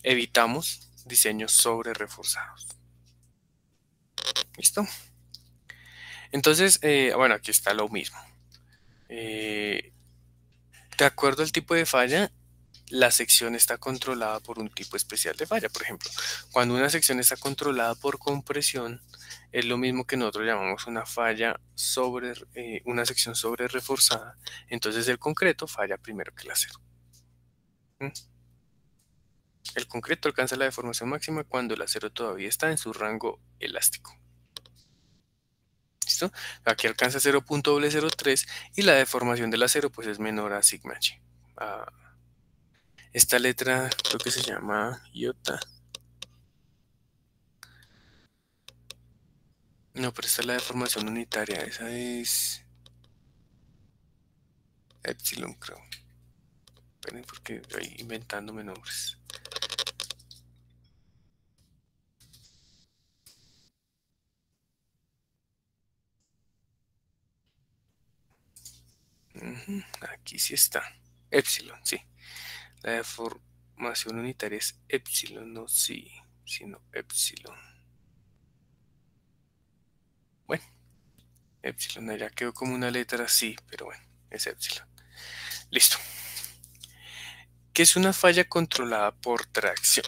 Evitamos diseños sobre reforzados. ¿Listo? Entonces, bueno, aquí está lo mismo. De acuerdo al tipo de falla, la sección está controlada por un tipo especial de falla. Por ejemplo, cuando una sección está controlada por compresión, es lo mismo que nosotros llamamos una falla sobre, una sección sobre reforzada. Entonces el concreto falla primero que el acero. ¿Mm? El concreto alcanza la deformación máxima cuando el acero todavía está en su rango elástico. ¿Listo? Aquí alcanza 0.003 y la deformación del acero pues es menor a sigma y. Esta letra creo que se llama iota. No, pero esta es la deformación unitaria. Esa es epsilon, creo. Esperen porque estoy inventándome nombres. Aquí sí está. Epsilon, sí. La deformación unitaria es epsilon, no sí, sino epsilon. Bueno, epsilon allá quedó como una letra sí, pero bueno, es epsilon. Listo. ¿Qué es una falla controlada por tracción?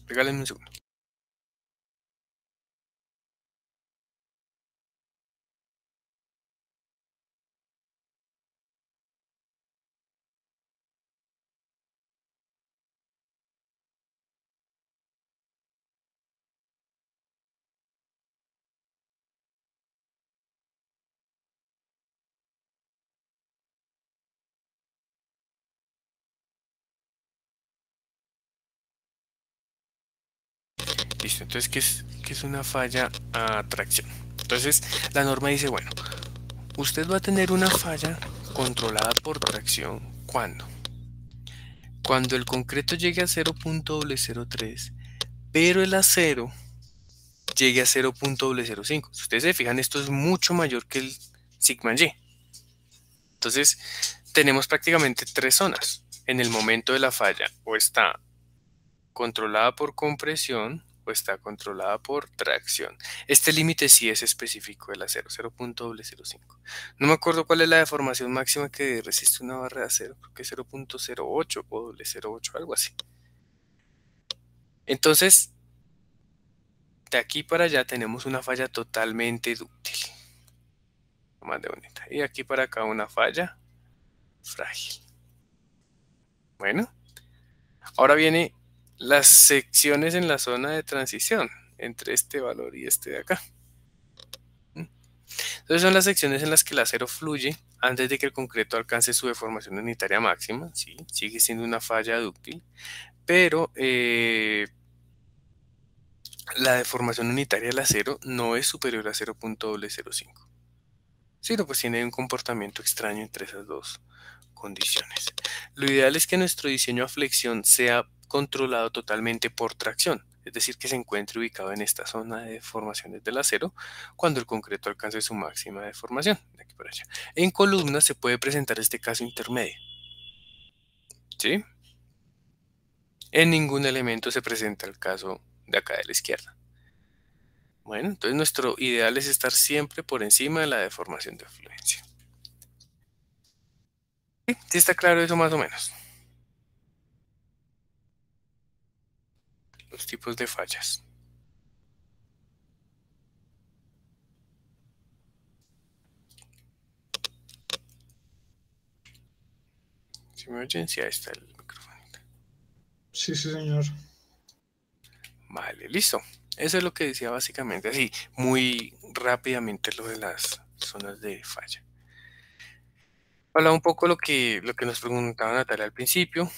Regálenme un segundo. Listo, entonces, ¿qué es una falla a tracción? Entonces, la norma dice, bueno, usted va a tener una falla controlada por tracción, ¿cuándo? Cuando el concreto llegue a 0.003, pero el acero llegue a 0.005. Si ustedes se fijan, esto es mucho mayor que el sigma y. Entonces, tenemos prácticamente tres zonas. En el momento de la falla, o está controlada por compresión, o está controlada por tracción. Este límite sí es específico del acero, 0.005. No me acuerdo cuál es la deformación máxima que resiste una barra de acero, creo que es 0.08 o 0.08, algo así. Entonces, de aquí para allá tenemos una falla totalmente dúctil. Más de bonita. Y aquí para acá una falla frágil. Bueno, ahora viene las secciones en la zona de transición entre este valor y este de acá. Entonces son las secciones en las que el acero fluye antes de que el concreto alcance su deformación unitaria máxima. ¿Sí? Sigue siendo una falla dúctil, pero la deformación unitaria del acero no es superior a 0.005. Sino pues tiene un comportamiento extraño entre esas dos condiciones. Lo ideal es que nuestro diseño a flexión sea controlado totalmente por tracción, es decir, que se encuentre ubicado en esta zona de deformaciones del acero cuando el concreto alcance su máxima deformación, de aquí para allá. En columnas se puede presentar este caso intermedio. ¿Sí? En ningún elemento se presenta el caso de acá de la izquierda. Bueno, entonces nuestro ideal es estar siempre por encima de la deformación de fluencia. ¿Sí está claro eso más o menos? los tipos de fallas. Si me oyen, sí, ahí está el micrófono. Sí, sí, señor. Vale, listo. Eso es lo que decía básicamente, así, muy rápidamente lo de las zonas de falla. Habla un poco lo que nos preguntaba Natalia al principio,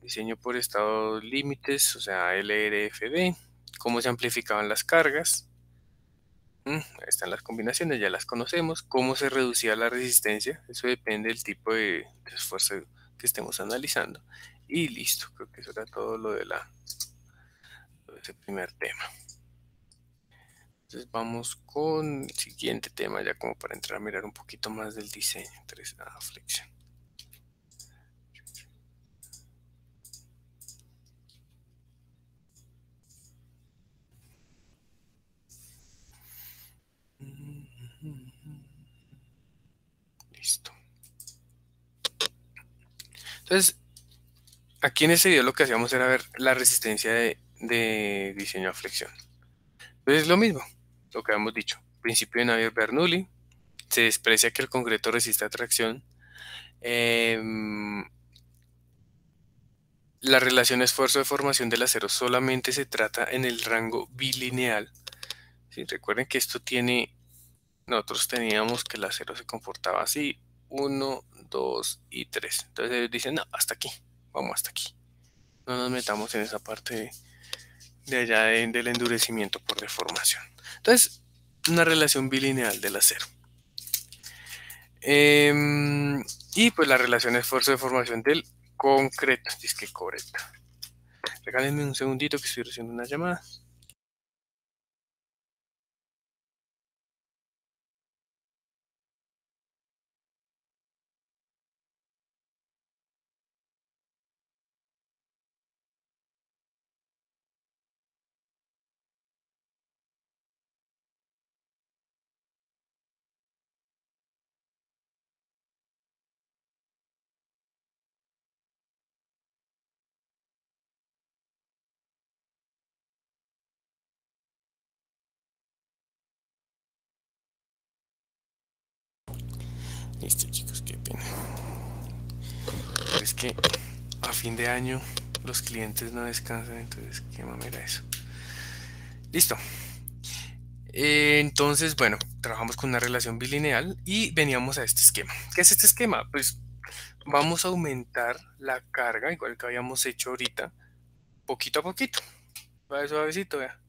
diseño por estados límites, o sea, LRFB, cómo se amplificaban las cargas. Ahí están las combinaciones, ya las conocemos. Cómo se reducía la resistencia, eso depende del tipo de esfuerzo que estemos analizando. Y listo, creo que eso era todo lo de ese primer tema. Entonces vamos con el siguiente tema, ya como para entrar a mirar un poquito más del diseño. 3A flexión. Listo. Entonces, aquí en este video lo que hacíamos era ver la resistencia de diseño a flexión. Entonces es lo mismo, lo que habíamos dicho. Principio de Navier-Bernoulli, se desprecia que el concreto resista a tracción. La relación esfuerzo de formación del acero solamente se trata en el rango bilineal. ¿Sí? Recuerden que esto tiene, nosotros teníamos que el acero se comportaba así, 1, 2 y 3. Entonces ellos dicen, no, hasta aquí, vamos hasta aquí. No nos metamos en esa parte de allá del endurecimiento por deformación. Entonces, una relación bilineal del acero. Y pues la relación esfuerzo de formación del concreto, es que correcta. Regálenme un segundito que estoy recibiendo una llamada. Listo, chicos, qué pena. Pero es que a fin de año los clientes no descansan, entonces qué mamera eso. Listo. Entonces, bueno, trabajamos con una relación bilineal y veníamos a este esquema. ¿Qué es este esquema? Pues vamos a aumentar la carga, igual que habíamos hecho ahorita, poquito a poquito. Va suavecito, vea.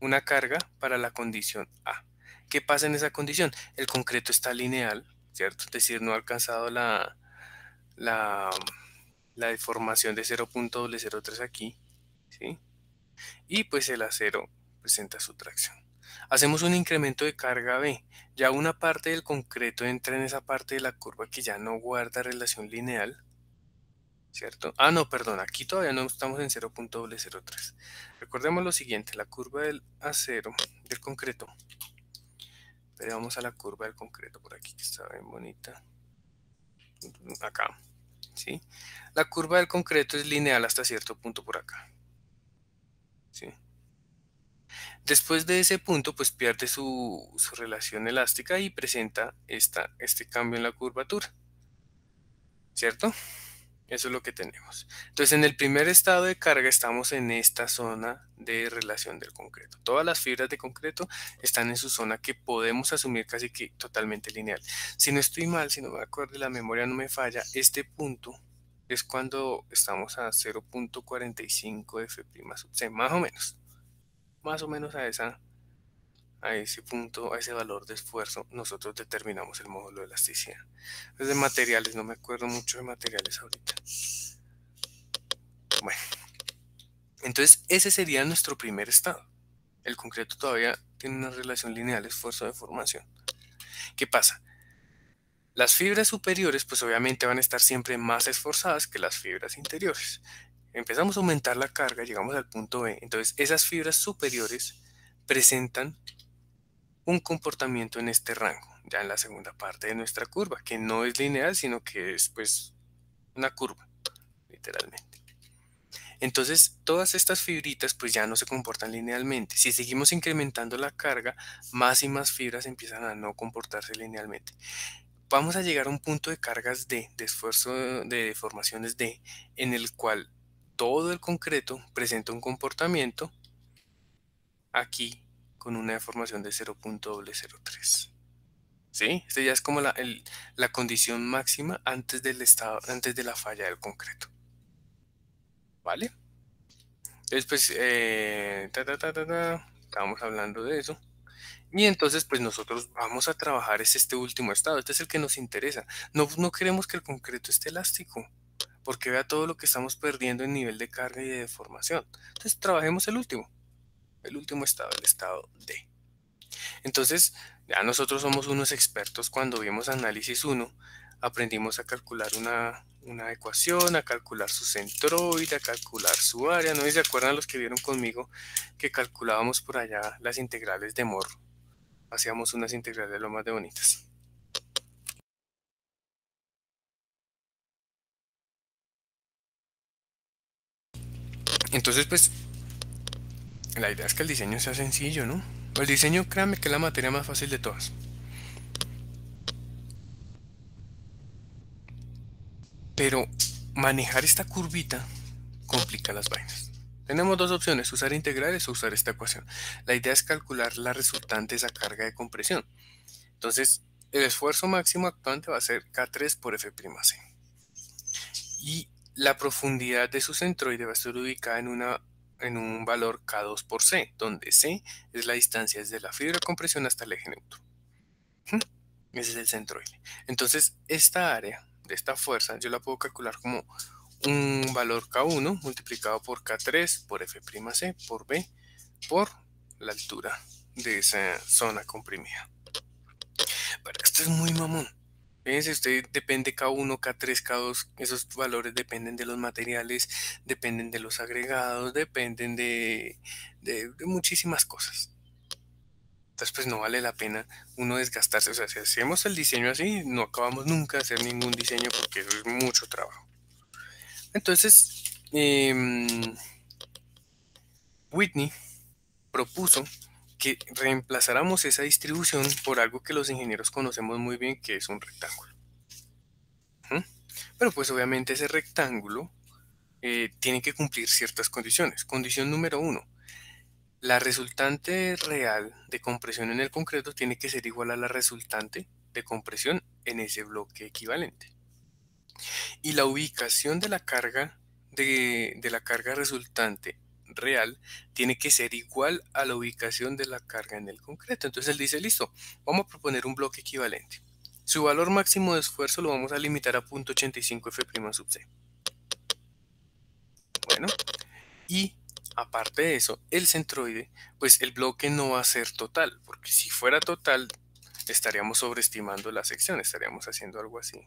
Una carga para la condición A. ¿Qué pasa en esa condición? El concreto está lineal, ¿cierto? Es decir, no ha alcanzado la, la deformación de 0.003 aquí, ¿sí? Y pues el acero presenta su tracción. Hacemos un incremento de carga B. Ya una parte del concreto entra en esa parte de la curva que ya no guarda relación lineal, ¿cierto? Ah, no, perdón, aquí todavía no estamos en 0.003. Recordemos lo siguiente, la curva del acero, del concreto. Pero vamos a la curva del concreto por aquí, que está bien bonita. Acá, ¿sí? La curva del concreto es lineal hasta cierto punto por acá, ¿sí? Después de ese punto, pues pierde su relación elástica y presenta este cambio en la curvatura, ¿cierto? Eso es lo que tenemos. Entonces, en el primer estado de carga estamos en esta zona de relación del concreto. Todas las fibras de concreto están en su zona que podemos asumir casi que totalmente lineal. Si no estoy mal, si no me acuerdo, la memoria no me falla, este punto es cuando estamos a 0.45 F' sub C, más o menos a ese punto, a ese valor de esfuerzo, nosotros determinamos el módulo de elasticidad. Entonces, de materiales, no me acuerdo mucho de materiales ahorita. Bueno, entonces ese sería nuestro primer estado. El concreto todavía tiene una relación lineal esfuerzo de formación. ¿Qué pasa? Las fibras superiores, pues obviamente van a estar siempre más esforzadas que las fibras interiores. Empezamos a aumentar la carga, llegamos al punto B. Entonces, esas fibras superiores presentan un comportamiento en este rango, ya en la segunda parte de nuestra curva, que no es lineal, sino que es pues una curva, literalmente. Entonces, todas estas fibritas pues ya no se comportan linealmente. Si seguimos incrementando la carga, más y más fibras empiezan a no comportarse linealmente. Vamos a llegar a un punto de cargas D, de esfuerzo de deformaciones D, en el cual todo el concreto presenta un comportamiento aquí con una deformación de 0.003. ¿Sí? Este ya es como la condición máxima antes del estado, antes de la falla del concreto. ¿Vale? Entonces, pues, estábamos hablando de eso. Y entonces, pues nosotros vamos a trabajar este último estado. Este es el que nos interesa. No queremos que el concreto esté elástico, porque vea todo lo que estamos perdiendo en nivel de carga y de deformación. Entonces, trabajemos el último estado, el estado D. Entonces, ya nosotros somos unos expertos. Cuando vimos análisis 1, aprendimos a calcular una ecuación, a calcular su centroide, a calcular su área. ¿No se acuerdan los que vieron conmigo que calculábamos por allá las integrales de Moore? Hacíamos unas integrales lo más de bonitas. Entonces, pues, la idea es que el diseño sea sencillo, ¿no? El diseño, créanme que es la materia más fácil de todas. Pero manejar esta curvita complica las vainas. Tenemos dos opciones, usar integrales o usar esta ecuación. La idea es calcular la resultante de esa carga de compresión. Entonces, el esfuerzo máximo actuante va a ser K3 por F'C. Y la profundidad de su centroide va a estar ubicada en un valor K2 por C, donde C es la distancia desde la fibra de compresión hasta el eje neutro. Ese es el centroide. Entonces, esta área de esta fuerza yo la puedo calcular como un valor K1 multiplicado por K3 por F'C por B por la altura de esa zona comprimida. Pero esto es muy mamón. Fíjense, usted depende K1, K3, K2, esos valores dependen de los materiales, dependen de los agregados, dependen de muchísimas cosas. Entonces, pues no vale la pena uno desgastarse. O sea, si hacemos el diseño así, no acabamos nunca de hacer ningún diseño porque eso es mucho trabajo. Entonces, Whitney propuso que reemplazáramos esa distribución por algo que los ingenieros conocemos muy bien, que es un rectángulo. Pero pues obviamente ese rectángulo tiene que cumplir ciertas condiciones. Condición número 1. La resultante real de compresión en el concreto tiene que ser igual a la resultante de compresión en ese bloque equivalente. Y la ubicación de la carga de la carga resultante real tiene que ser igual a la ubicación de la carga en el concreto. Entonces él dice, listo, vamos a proponer un bloque equivalente. Su valor máximo de esfuerzo lo vamos a limitar a 0.85 F'C. Bueno, y aparte de eso, el centroide, pues el bloque no va a ser total, porque si fuera total, estaríamos sobreestimando la sección, estaríamos haciendo algo así.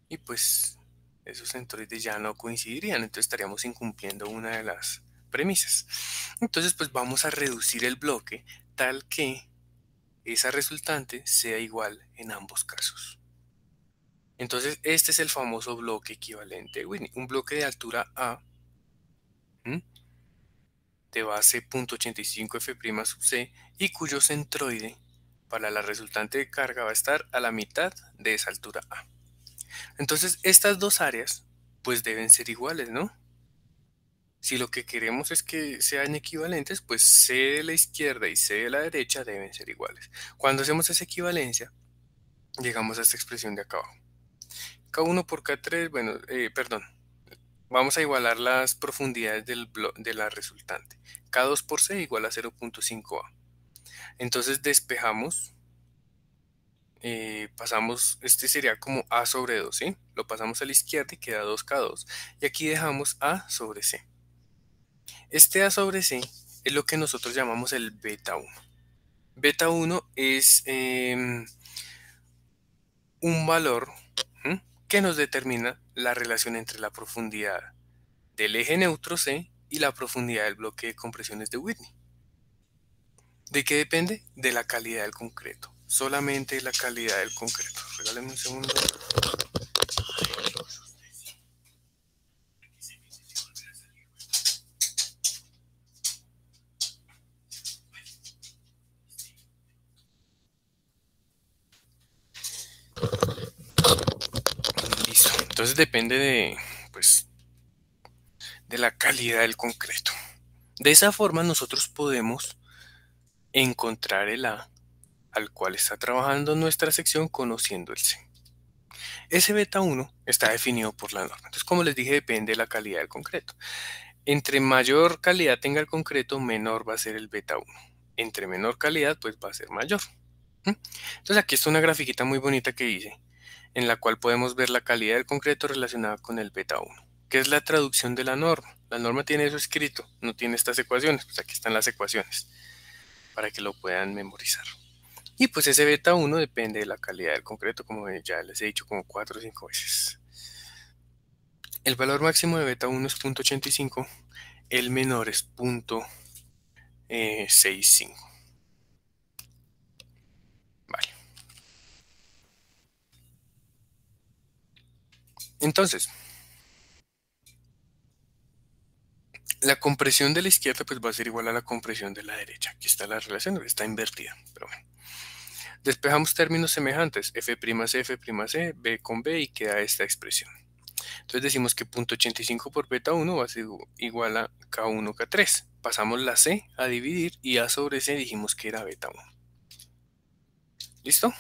Y pues esos centroides ya no coincidirían, entonces estaríamos incumpliendo una de las premisas. Entonces, pues vamos a reducir el bloque tal que esa resultante sea igual en ambos casos. Entonces, este es el famoso bloque equivalente de Whitney, un bloque de altura A, de base 0.85 F'C y cuyo centroide para la resultante de carga va a estar a la mitad de esa altura A. Entonces, estas dos áreas pues deben ser iguales, ¿no? Si lo que queremos es que sean equivalentes, pues C de la izquierda y C de la derecha deben ser iguales. Cuando hacemos esa equivalencia, llegamos a esta expresión de acá abajo. K1 por K3, bueno, perdón. Vamos a igualar las profundidades de la resultante. K2 por C igual a 0.5A. Entonces despejamos. Pasamos, este sería como A sobre 2, ¿sí? Lo pasamos a la izquierda y queda 2K2. Y aquí dejamos A sobre C. Este A sobre C es lo que nosotros llamamos el beta 1. Beta 1 es un valor que nos determina la relación entre la profundidad del eje neutro C y la profundidad del bloque de compresiones de Whitney. ¿De qué depende? De la calidad del concreto. Solamente la calidad del concreto. Regálenme un segundo. Entonces depende de, pues, de la calidad del concreto. De esa forma nosotros podemos encontrar el A al cual está trabajando nuestra sección conociendo el C. Ese beta 1 está definido por la norma. Entonces, como les dije, depende de la calidad del concreto. Entre mayor calidad tenga el concreto, menor va a ser el beta 1. Entre menor calidad, pues va a ser mayor. Entonces, aquí está una grafiquita muy bonita que hice, en la cual podemos ver la calidad del concreto relacionada con el beta 1, que es la traducción de la norma. La norma tiene eso escrito, no tiene estas ecuaciones, pues aquí están las ecuaciones, para que lo puedan memorizar. Y pues ese beta 1 depende de la calidad del concreto, como ya les he dicho como 4 o 5 veces. El valor máximo de beta 1 es 0.85, el menor es 0.65. Vale. Entonces, la compresión de la izquierda pues va a ser igual a la compresión de la derecha. Aquí está la relación, está invertida, pero bueno. Despejamos términos semejantes, F'C, F'C, B con B y queda esta expresión. Entonces decimos que 0.85 por beta 1 va a ser igual a K1, K3. Pasamos la C a dividir y A sobre C dijimos que era beta 1. ¿Listo?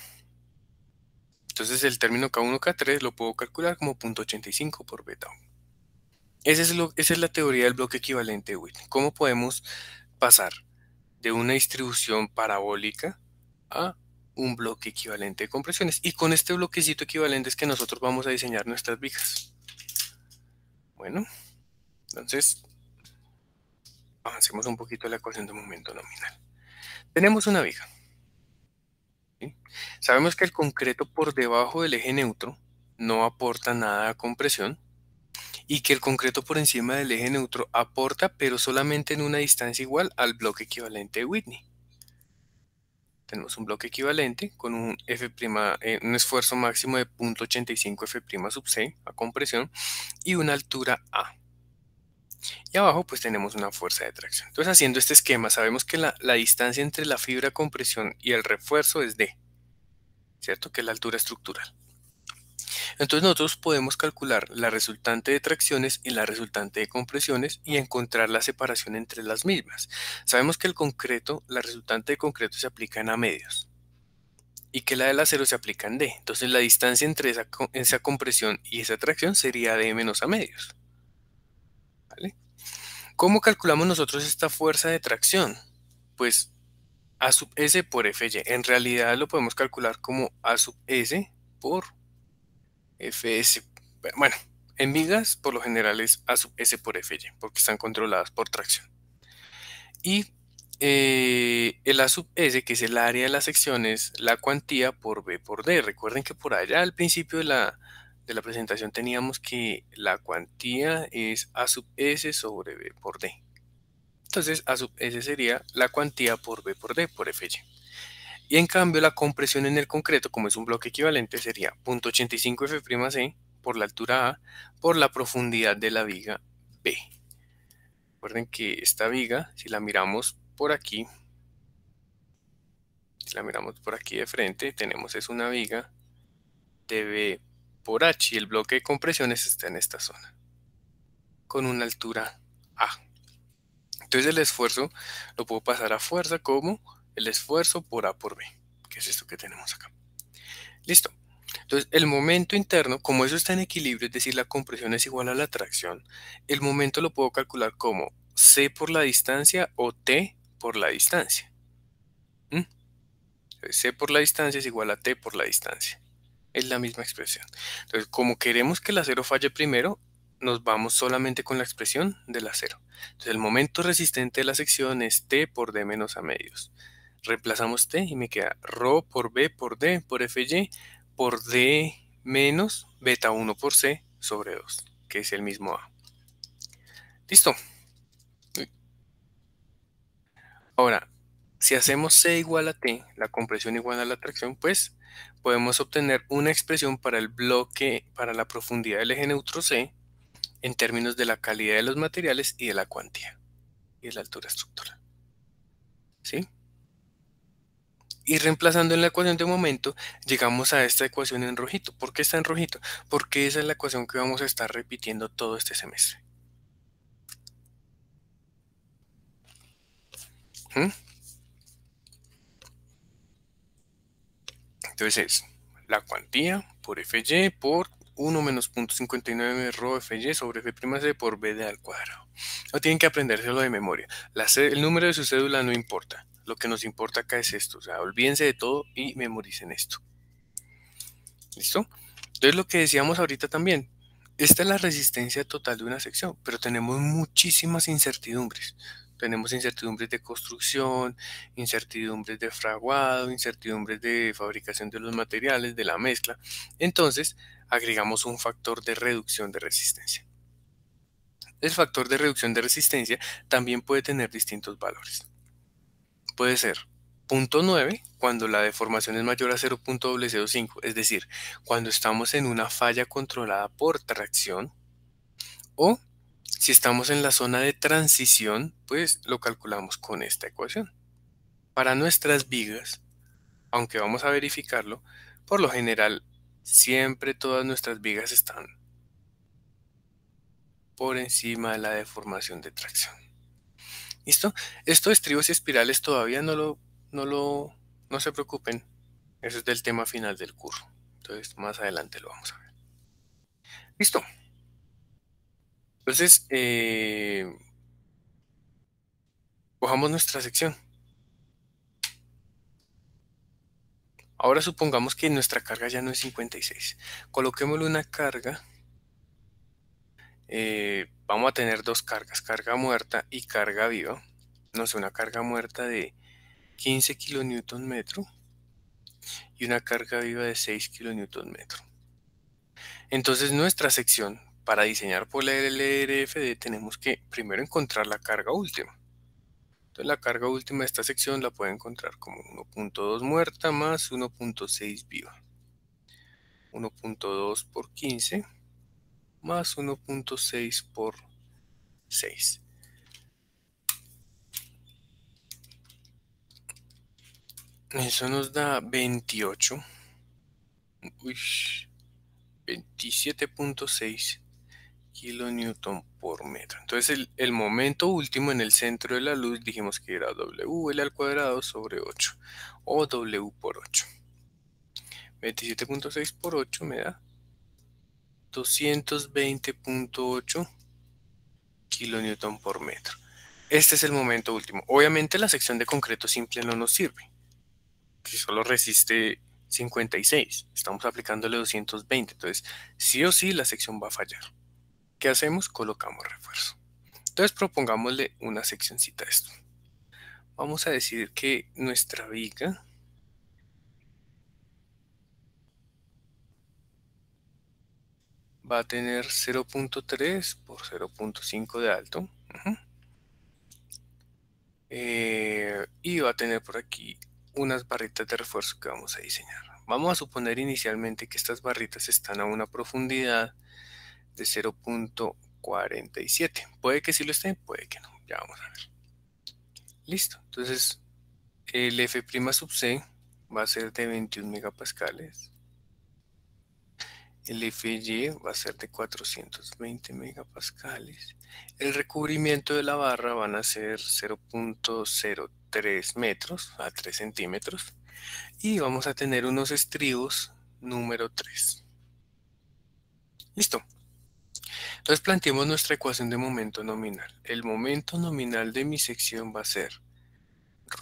Entonces el término K1, K3 lo puedo calcular como 0.85 por beta 1. Esa es la teoría del bloque equivalente de Whitney. ¿Cómo podemos pasar de una distribución parabólica a un bloque equivalente de compresiones? Y con este bloquecito equivalente es que nosotros vamos a diseñar nuestras vigas. Bueno, entonces avancemos un poquito la ecuación de momento nominal. Tenemos una viga. ¿Sí? Sabemos que el concreto por debajo del eje neutro no aporta nada a compresión y que el concreto por encima del eje neutro aporta, pero solamente en una distancia igual al bloque equivalente de Whitney. Tenemos un bloque equivalente con un esfuerzo máximo de 0.85 F' sub C a compresión y una altura A. Y abajo pues tenemos una fuerza de tracción. Entonces haciendo este esquema sabemos que la distancia entre la fibra de compresión y el refuerzo es D, ¿cierto? Que es la altura estructural. Entonces nosotros podemos calcular la resultante de tracciones y la resultante de compresiones y encontrar la separación entre las mismas. Sabemos que el concreto, la resultante de concreto se aplica en A medios y que la del acero se aplica en D. Entonces la distancia entre esa compresión y esa tracción sería D menos A medios. ¿Vale? ¿Cómo calculamos nosotros esta fuerza de tracción? Pues A sub S por Fy. En realidad lo podemos calcular como A sub S por Fs. Bueno, en vigas por lo general es A sub S por Fy, porque están controladas por tracción. Y el A sub S, que es el área de la sección, es la cuantía por B por D. Recuerden que por allá al principio de la presentación teníamos que la cuantía es A sub S sobre B por D. Entonces A sub S sería la cuantía por B por D por Fy. Y en cambio la compresión en el concreto, como es un bloque equivalente, sería 0.85 F'C por la altura A por la profundidad de la viga B. Recuerden que esta viga, si la miramos por aquí, de frente, tenemos es una viga de B por H y el bloque de compresiones está en esta zona, con una altura A. Entonces el esfuerzo lo puedo pasar a fuerza como el esfuerzo por A por B, que es esto que tenemos acá. Listo. Entonces el momento interno, como eso está en equilibrio, es decir, la compresión es igual a la tracción, el momento lo puedo calcular como C por la distancia o T por la distancia. C por la distancia es igual a T por la distancia. Es la misma expresión. Entonces, como queremos que el acero falle primero, nos vamos solamente con la expresión del acero. Entonces, el momento resistente de la sección es T por D menos A medios. Reemplazamos T y me queda ρ por B por D por Fy por D menos beta 1 por C sobre 2, que es el mismo A. ¿Listo? Ahora, si hacemos C igual a T, la compresión igual a la tracción, pues podemos obtener una expresión para el bloque, para la profundidad del eje neutro C, en términos de la calidad de los materiales y de la cuantía y de la altura estructural. ¿Sí? Y reemplazando en la ecuación de momento, llegamos a esta ecuación en rojito. ¿Por qué está en rojito? Porque esa es la ecuación que vamos a estar repitiendo todo este semestre. ¿Mm? Entonces es la cuantía por Fy por 1 menos 0.59 rho Fy sobre F'C por B al cuadrado. No tienen que aprendérselo de memoria. El número de su cédula no importa. Lo que nos importa acá es esto. O sea, olvídense de todo y memoricen esto. ¿Listo? Entonces lo que decíamos ahorita también. Esta es la resistencia total de una sección, pero tenemos muchísimas incertidumbres. Tenemos incertidumbres de construcción, incertidumbres de fraguado, incertidumbres de fabricación de los materiales, de la mezcla. Entonces, agregamos un factor de reducción de resistencia. El factor de reducción de resistencia también puede tener distintos valores. Puede ser 0.9 cuando la deformación es mayor a 0.005, es decir, cuando estamos en una falla controlada por tracción, o si estamos en la zona de transición, pues lo calculamos con esta ecuación. Para nuestras vigas, aunque vamos a verificarlo, por lo general, siempre todas nuestras vigas están por encima de la deformación de tracción. ¿Listo? Esto de estribos y espirales todavía no se preocupen. Eso es del tema final del curso. Entonces, más adelante lo vamos a ver. ¿Listo? Entonces, cojamos nuestra sección. Ahora supongamos que nuestra carga ya no es 56. Coloquémosle una carga. Vamos a tener dos cargas, carga muerta y carga viva. No sé, una carga muerta de 15 kN y una carga viva de 6 kN. Entonces nuestra sección, para diseñar por la LRFD, tenemos que primero encontrar la carga última. Entonces la carga última de esta sección la puede encontrar como 1.2 muerta más 1.6 viva. 1.2 por 15 más 1.6 por 6. Eso nos da 28. 27.6 kilonewton por metro. Entonces el momento último en el centro de la luz dijimos que era WL al cuadrado sobre 8 o W por 8. 27.6 por 8 me da 220.8 kilonewton por metro. Este es el momento último. Obviamente la sección de concreto simple no nos sirve, que solo resiste 56. Estamos aplicándole 220. Entonces, sí o sí la sección va a fallar. ¿Qué hacemos? Colocamos refuerzo. Entonces, propongámosle una seccioncita a esto. Vamos a decir que nuestra viga va a tener 0.3 por 0.5 de alto. Y va a tener por aquí unas barritas de refuerzo que vamos a diseñar. Vamos a suponer inicialmente que estas barritas están a una profundidad de 0.47. Puede que sí lo estén, puede que no. Ya vamos a ver. Listo. Entonces, el F' sub C va a ser de 21 megapascales. El Fy va a ser de 420 megapascales. El recubrimiento de la barra van a ser 0.03 metros a 3 centímetros. Y vamos a tener unos estribos número 3. Listo. Entonces planteemos nuestra ecuación de momento nominal. El momento nominal de mi sección va a ser ρ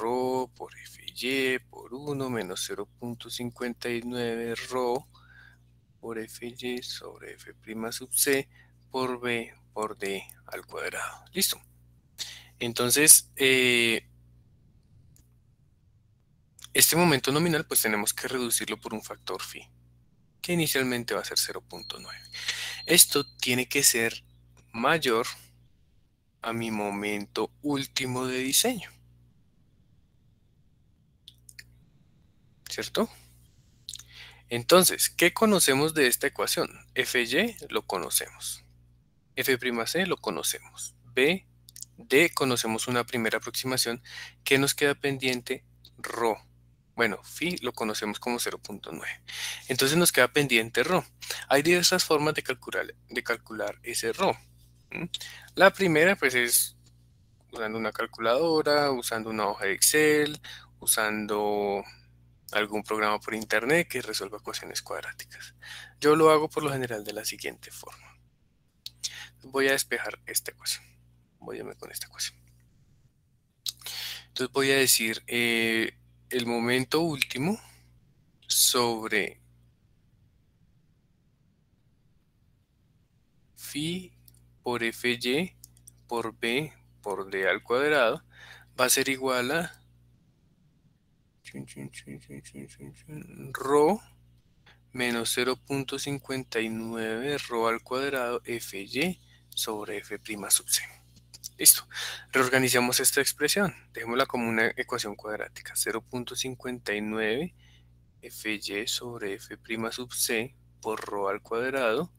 por Fy por 1 menos 0.59 ρ por Fy sobre F' sub C por B por D al cuadrado. Listo. Entonces, este momento nominal pues tenemos que reducirlo por un factor phi, que inicialmente va a ser 0.9. Esto tiene que ser mayor a mi momento último de diseño. ¿Cierto? Entonces, ¿qué conocemos de esta ecuación? Fy lo conocemos. F'C lo conocemos. B, D conocemos una primera aproximación. ¿Qué nos queda pendiente? Rho. Bueno, phi lo conocemos como 0.9. Entonces nos queda pendiente ρ. Hay diversas formas de calcular ese ρ. La primera pues es usando una calculadora, usando una hoja de Excel, usando algún programa por internet que resuelva ecuaciones cuadráticas. Yo lo hago por lo general de la siguiente forma. Voy a despejar esta ecuación. Voy a irme con esta ecuación. Entonces voy a decir el momento último sobre phi por fy por b por d al cuadrado va a ser igual a rho menos 0.59 rho al cuadrado fy sobre f' sub c. Listo. Reorganizamos esta expresión. Dejémosla como una ecuación cuadrática. 0.59 fy sobre f' sub c por rho al cuadrado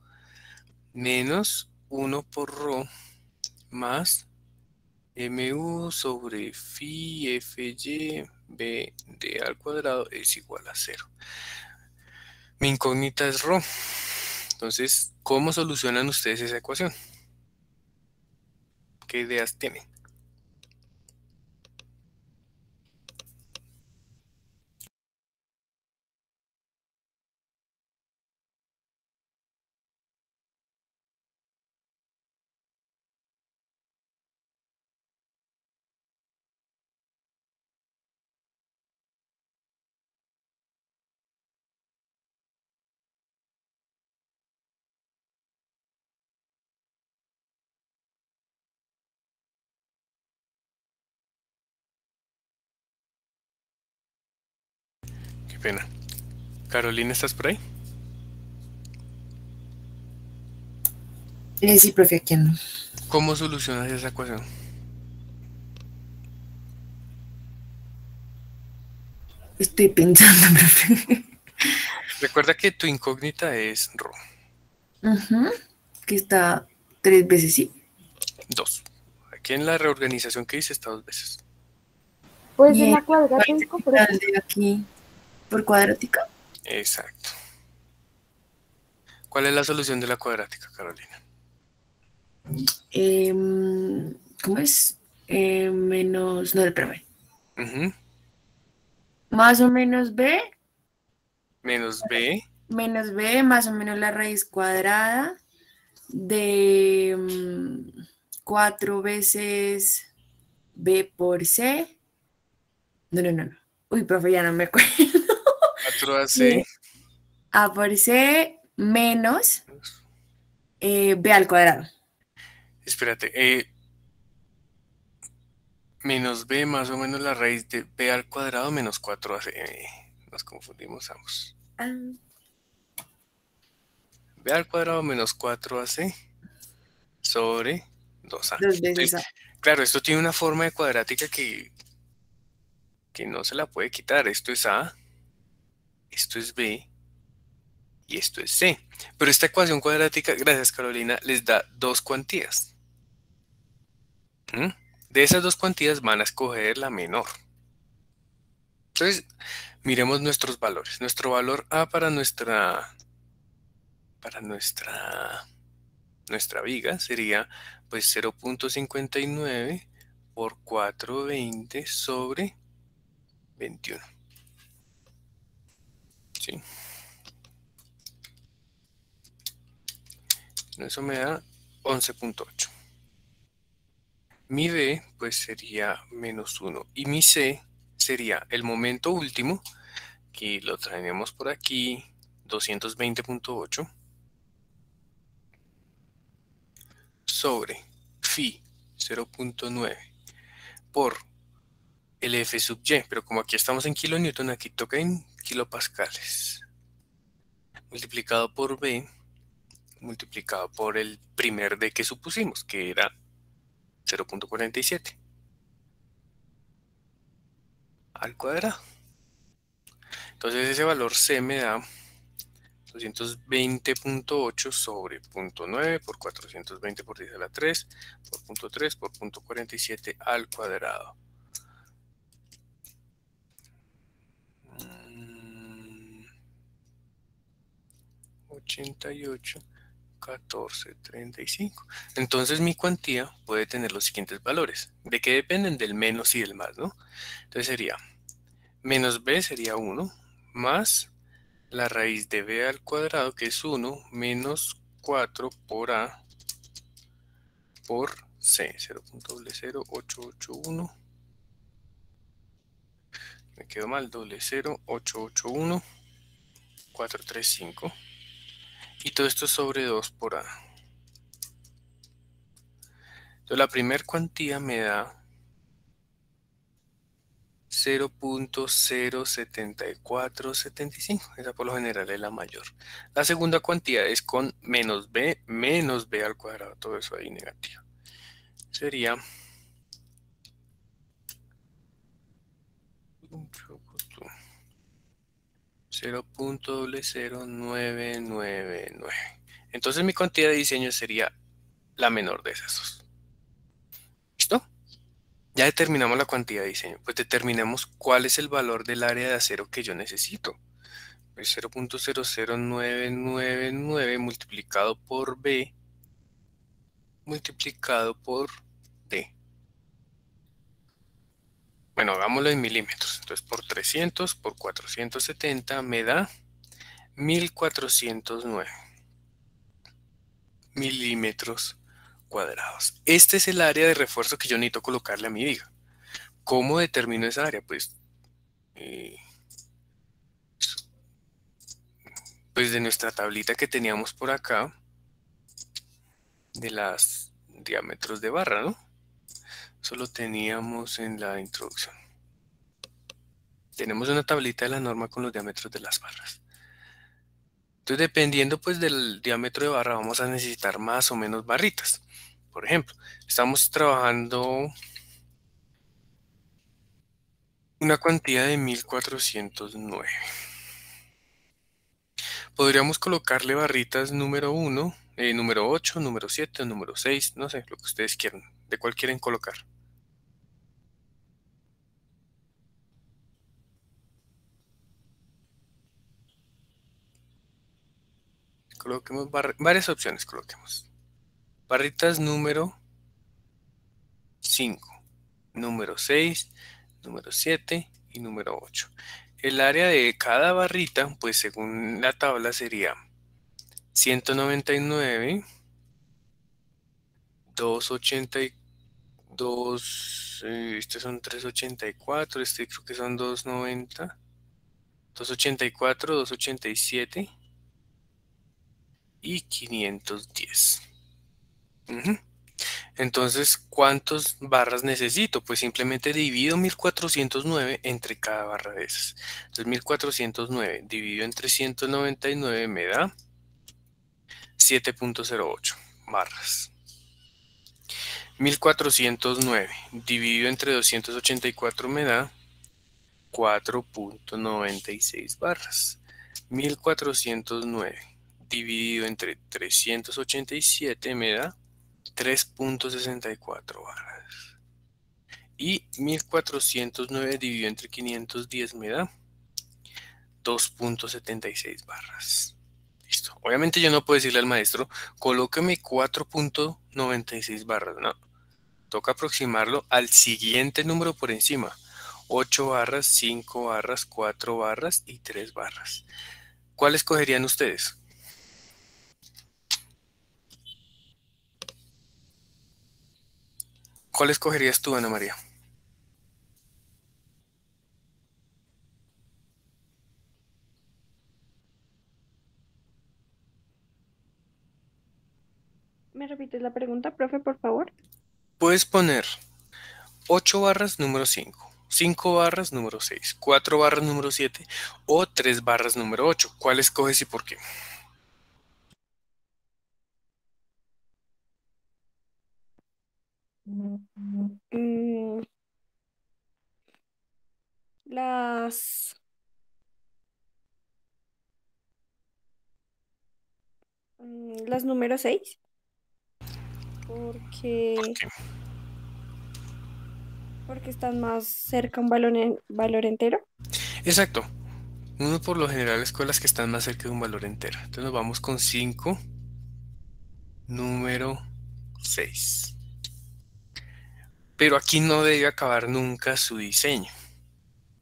menos 1 por rho más mu sobre phi fy b d al cuadrado es igual a 0. Mi incógnita es rho. Entonces, ¿cómo solucionan ustedes esa ecuación? ¿Qué ideas tienen? Qué pena. Carolina, ¿estás por ahí? Sí, profe, aquí ando. ¿Cómo solucionas esa ecuación? Estoy pensando, profe. Recuerda que tu incógnita es rho. Ujú, que está 3 veces, ¿sí? 2. Aquí en la reorganización que hice está 2 veces. Pues Y en el la cuadrática, integral de aquí por cuadrática. Exacto. ¿Cuál es la solución de la cuadrática, Carolina? ¿Cómo es? Menos, no, espérame. Ujú. Más o menos b, Menos b menos b, más o menos la raíz cuadrada de 4 veces b por c. No, no, no, no. Uy, profe, ya no me acuerdo. 4ac A por c menos b al cuadrado. Espérate, menos b más o menos la raíz de b al cuadrado menos 4ac. Nos confundimos ambos. Ah, B al cuadrado menos 4ac sobre 2a. 2 veces a. Claro, esto tiene una forma de cuadrática que no se la puede quitar. Esto es a, esto es b y esto es c. Pero esta ecuación cuadrática, gracias Carolina, les da dos cuantías. ¿Mm? De esas dos cuantías van a escoger la menor. Entonces, miremos nuestros valores. Nuestro valor A para nuestra viga sería pues 0.59 por 420 sobre 21. ¿Sí? Eso me da 11.8. Mi B pues sería menos 1 y mi C sería el momento último, que lo traemos por aquí, 220.8 sobre phi 0.9 por el F sub Y, pero como aquí estamos en kilonewton, aquí toca en kilopascales, multiplicado por B, multiplicado por el primer D que supusimos, que era 0.47 al cuadrado. Entonces ese valor C me da 220.8 sobre 0.9 por 420 por 10 a la 3 por 0.3 por 0.47 al cuadrado. 88, 14, 35. Entonces mi cuantía puede tener los siguientes valores. ¿De qué dependen? Del menos y del más, ¿no? Entonces sería menos b sería 1 más la raíz de b al cuadrado, que es 1, menos 4 por a por c, 0.00881. Me quedó mal, 0.0881, 435. Y todo esto sobre 2 por a. Entonces la primera cuantía me da 0.07475. Esa por lo general es la mayor. La segunda cuantía es con menos b al cuadrado. Todo eso ahí negativo. Sería 0.00999. Entonces mi cuantía de diseño sería la menor de esas dos. ¿Listo? Ya determinamos la cuantía de diseño. Pues determinemos cuál es el valor del área de acero que yo necesito. Pues 0.00999 multiplicado por B multiplicado por D. Bueno, hagámoslo en milímetros. Entonces por 300 por 470 me da 1409 milímetros cuadrados. Este es el área de refuerzo que yo necesito colocarle a mi viga. ¿Cómo determino esa área? Pues de nuestra tablita que teníamos por acá, de los diámetros de barra, ¿no? Eso lo teníamos en la introducción. Tenemos una tablita de la norma con los diámetros de las barras. Entonces, dependiendo pues del diámetro de barra, vamos a necesitar más o menos barritas. Por ejemplo, estamos trabajando una cuantía de 1409. Podríamos colocarle barritas número 1, número 8, número 7, número 6, no sé, lo que ustedes quieran. ¿De cuál quieren colocar? Coloquemos varias opciones, coloquemos. Barritas número 5, número 6, número 7 y número 8. El área de cada barrita, pues según la tabla sería 199, 282, estos son 384, este creo que son 290, 284, 287 y 510. Entonces, ¿cuántas barras necesito? Pues simplemente divido 1409 entre cada barra de esas. Entonces, 1409 dividido entre 199 me da 7.08 barras. 1409 dividido entre 284 me da 4.96 barras. 1409 dividido entre 387 me da 3.64 barras. Y 1409 dividido entre 510 me da 2.76 barras. Listo. Obviamente yo no puedo decirle al maestro, colóqueme 4.96 barras. No. Toca aproximarlo al siguiente número por encima. 8 barras, 5 barras, 4 barras y 3 barras. ¿Cuál escogerían ustedes? ¿Cuál escogerías tú, Ana María? ¿Me repites la pregunta, profe, por favor? Puedes poner 8 barras número 5, 5 barras número 6, 4 barras número 7 o 3 barras número 8. ¿Cuál escoges y por qué? Mm, las las número 6, porque, ¿Por qué? porque están más cerca a un valor entero. Exacto. Uno por lo general escoge las que están más cerca de un valor entero. Entonces nos vamos con 5, número 6. Pero aquí no debe acabar nunca su diseño.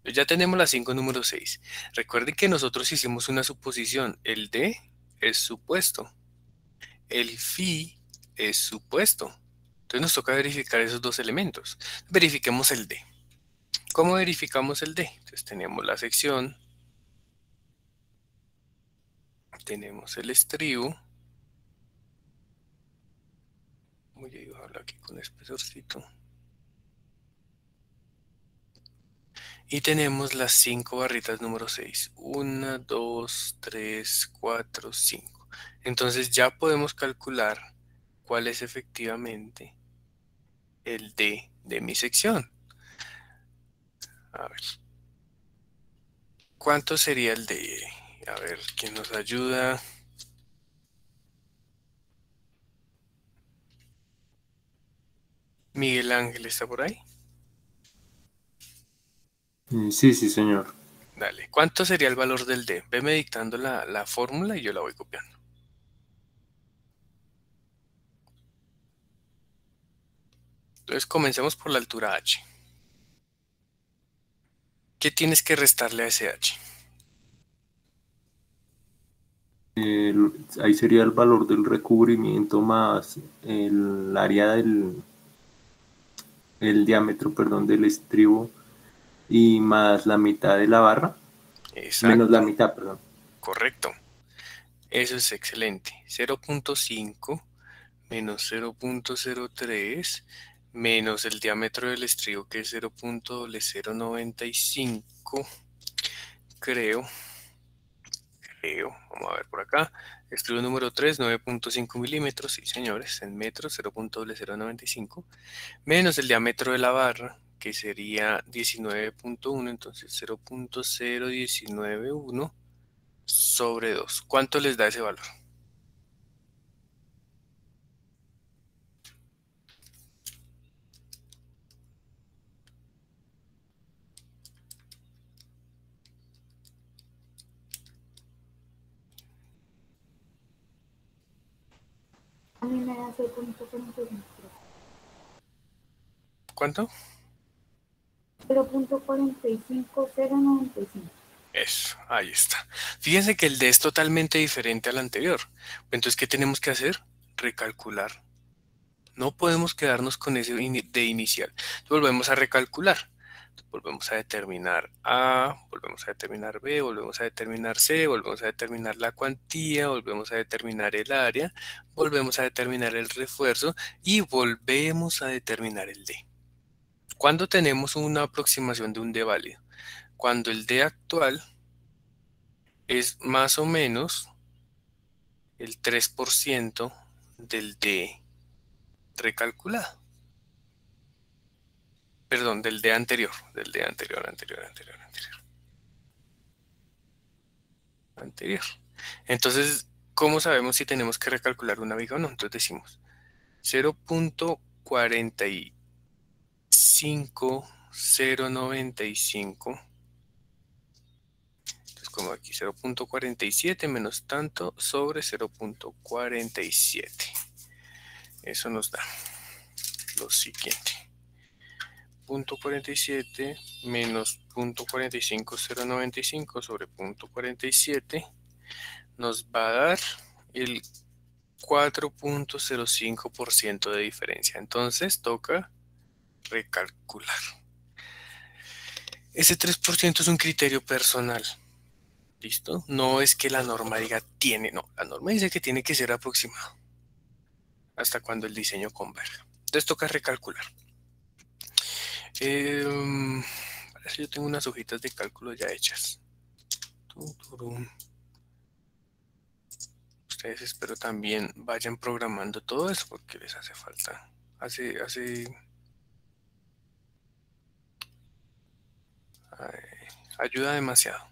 Ya tenemos la 5 número 6. Recuerden que nosotros hicimos una suposición. El D es supuesto. El phi es supuesto. Entonces nos toca verificar esos dos elementos. Verifiquemos el D. ¿Cómo verificamos el D? Entonces tenemos la sección. Tenemos el estribo. Voy a dibujarlo aquí con espesorcito. Y tenemos las 5 barritas número 6. 1, 2, 3, 4, 5. Entonces ya podemos calcular cuál es efectivamente el D de mi sección. A ver. ¿Cuánto sería el D? A ver, ¿quién nos ayuda? Miguel Ángel, ¿está por ahí? Sí, sí, señor. Dale. ¿Cuánto sería el valor del D? Veme dictando la fórmula y yo la voy copiando. Entonces comencemos por la altura H. ¿Qué tienes que restarle a ese H? Ahí sería el valor del recubrimiento más el área el diámetro, perdón, del estribo y más la mitad de la barra, menos la Exacto, mitad, perdón. correcto. Eso es excelente. 0.5 menos 0.03 menos el diámetro del estribo que es 0.095. Creo. Vamos a ver por acá. Estribo número 3, 9.5 milímetros. Sí, señores, en metros, 0.095. Menos el diámetro de la barra, que sería 19.1. Entonces 0.0191 sobre 2. ¿Cuánto les da ese valor? A mí me da 0.45. ¿Cuánto? 0.45095. Eso, ahí está. Fíjense que el D es totalmente diferente al anterior. Entonces, ¿qué tenemos que hacer? Recalcular. No podemos quedarnos con ese D inicial. Volvemos a recalcular. Volvemos a determinar A, volvemos a determinar B, volvemos a determinar C, volvemos a determinar la cuantía, volvemos a determinar el área, volvemos a determinar el refuerzo y volvemos a determinar el D. ¿Cuándo tenemos una aproximación de un D válido? Cuando el D actual es más o menos el 3% del D recalculado. Perdón, del D anterior, anterior. Entonces, ¿cómo sabemos si tenemos que recalcular una viga o no? Entonces decimos 0.45095. Entonces, como aquí 0.47 menos tanto sobre 0.47. Eso nos da lo siguiente. 0.47 menos 0.45095 sobre 0.47 nos va a dar el 4.05% de diferencia. Entonces toca recalcular. Ese 3% es un criterio personal. ¿Listo? No es que la norma diga tiene, no. La norma dice que tiene que ser aproximado hasta cuando el diseño converja. Entonces toca recalcular. Yo tengo unas hojitas de cálculo ya hechas. Ustedes espero también vayan programando todo eso porque les hace falta. Ayuda demasiado.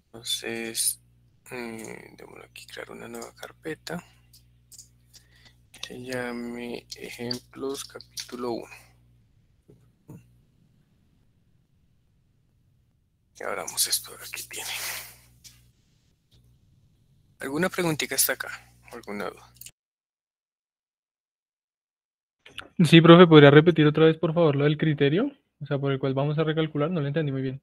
Entonces, démosle aquí crear una nueva carpeta que se llame ejemplos capítulo 1. Y abramos esto, aquí tiene. ¿Alguna preguntita hasta acá? ¿Alguna duda? Sí, profe, ¿podría repetir otra vez, por favor, lo del criterio? O sea, por el cual vamos a recalcular, no lo entendí muy bien.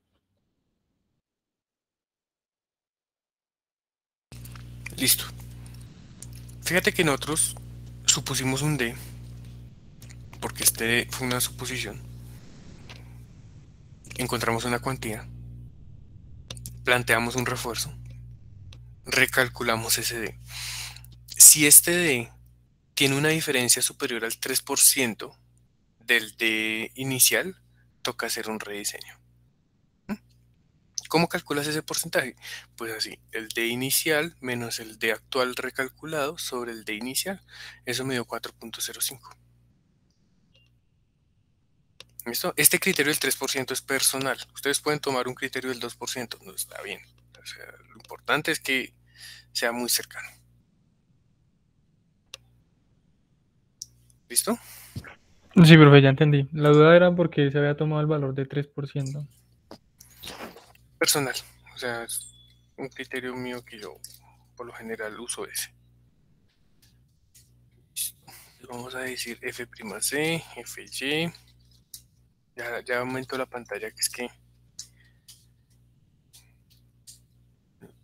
Listo. Fíjate que nosotros supusimos un D, porque este D fue una suposición. Encontramos una cuantía, planteamos un refuerzo, recalculamos ese D. Si este D tiene una diferencia superior al 3% del D inicial, toca hacer un rediseño. ¿Cómo calculas ese porcentaje? Pues así, el D inicial menos el D actual recalculado sobre el D inicial. Eso me dio 4.05. ¿Listo? Este criterio del 3% es personal. Ustedes pueden tomar un criterio del 2%, no está bien. O sea, lo importante es que sea muy cercano. ¿Listo? Sí, profe, ya entendí. La duda era porque se había tomado el valor de 3%. Personal. O sea, es un criterio mío que yo por lo general uso ese. Vamos a decir F'C, Fy. Ya aumento la pantalla, que es que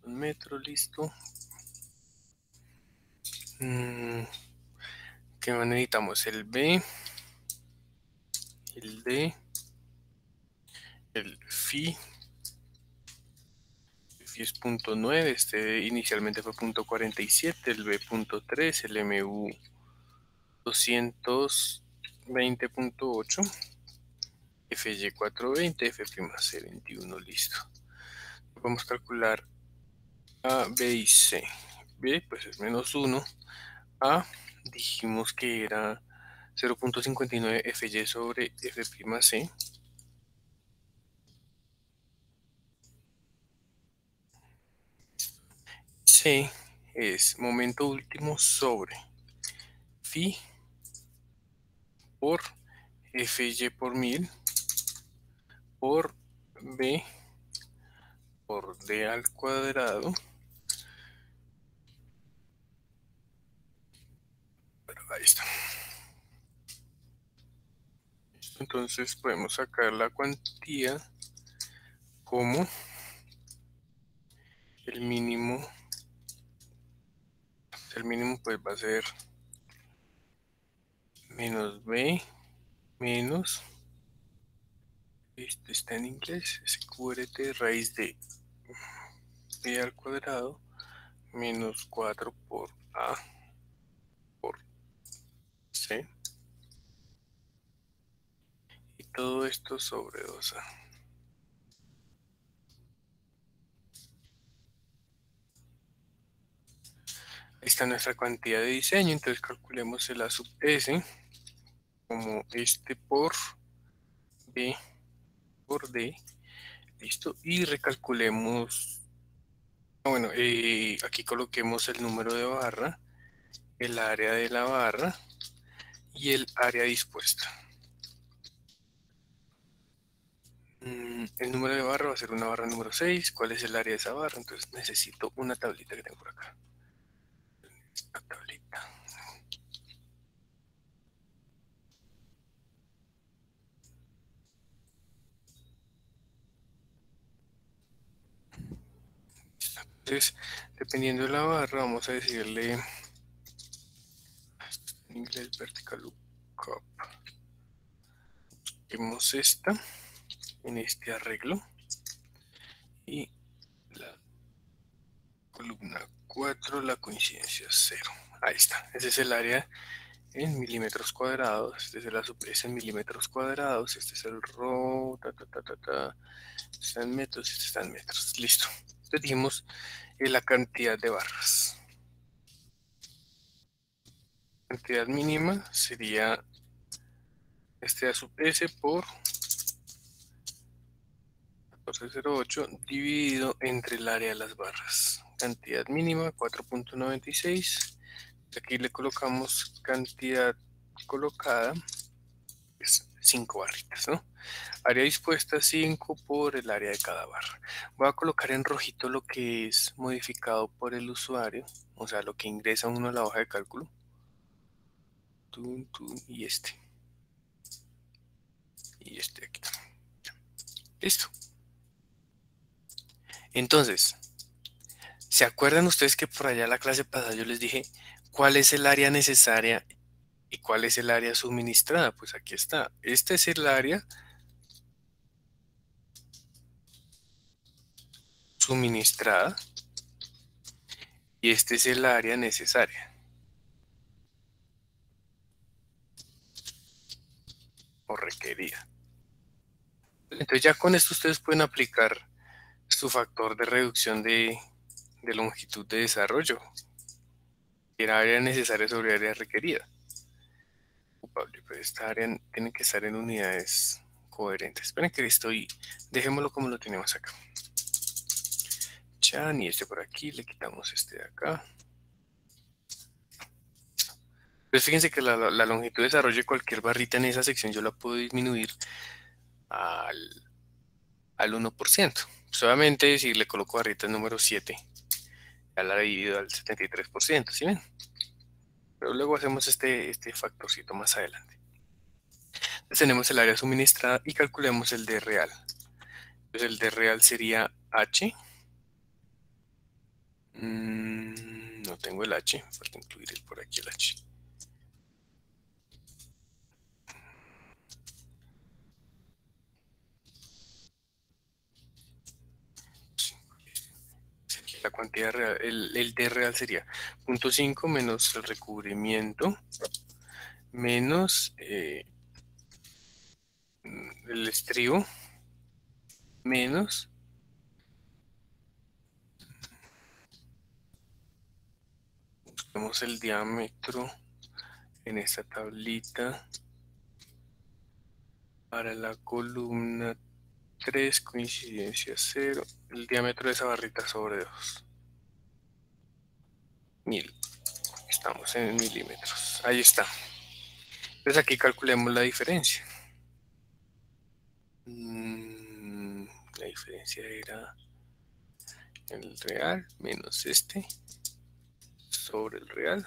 un metro, listo. ¿Qué más necesitamos? El B, el D, el Fi. El Fi es 0.9, este inicialmente fue 0.47, el B 0.3, el MU 220.8, FY 420, F'C 21, listo. Vamos a calcular A, B y C. B pues es menos 1. A dijimos que era 0.59 Fy sobre F'C. C es momento último sobre Phi por Fy por 1000 por B por D al cuadrado. Pero ahí está. Entonces podemos sacar la cuantía como el mínimo. El mínimo pues va a ser menos B menos, esto está en inglés, SQRT raíz de B al cuadrado menos 4 por A por C, y todo esto sobre 2A. Ahí está nuestra cuantía de diseño. Entonces calculemos el A sub S como este por B por D, listo, y recalculemos, bueno, aquí coloquemos el número de barra, el área de la barra y el área dispuesta. El número de barra va a ser una barra número 6. ¿Cuál es el área de esa barra? Entonces necesito una tablita que tengo por acá. Esta tablita. Entonces, dependiendo de la barra, vamos a decirle, en inglés, vertical lookup. Busquemos esta en este arreglo y la columna 4, la coincidencia 0. Ahí está. Ese es el área en milímetros cuadrados. Este es el ASUP en milímetros cuadrados. Este es el ρ, Este está en metros, este está en metros. Listo. Entonces dijimos la cantidad de barras. Cantidad mínima sería este ASUP por 1408 dividido entre el área de las barras. Cantidad mínima 4.96. Aquí le colocamos cantidad colocada, es 5 barritas, ¿no? Área dispuesta 5 por el área de cada barra. Voy a colocar en rojito lo que es modificado por el usuario, o sea, lo que ingresa uno a la hoja de cálculo. Y este. Y este aquí. Listo. Entonces, ¿se acuerdan ustedes que por allá en la clase pasada yo les dije cuál es el área necesaria y cuál es el área suministrada? Pues aquí está. Este es el área suministrada y este es el área necesaria o requerida. Entonces ya con esto ustedes pueden aplicar su factor de reducción de longitud de desarrollo. Era área necesaria sobre área requerida. Pero esta área tiene que estar en unidades coherentes. Esperen que dejémoslo como lo tenemos acá. Chan, y este por aquí, le quitamos este de acá. Entonces fíjense que la longitud de desarrollo de cualquier barrita en esa sección yo la puedo disminuir al 1%. Solamente si le coloco barrita número 7, ya la divido al 73%, ¿sí ven? Pero luego hacemos este factorcito más adelante. Entonces tenemos el área suministrada y calculemos el D real. Entonces el D real sería H. No tengo el H, falta incluir por aquí el H. La cantidad real, el D real sería 0.5 menos el recubrimiento menos el estribo menos busquemos el diámetro en esta tablita para la columna 3, coincidencia 0, el diámetro de esa barrita sobre 2. 1000. Estamos en milímetros. Ahí está. Entonces aquí calculemos la diferencia. La diferencia era el real menos este sobre el real.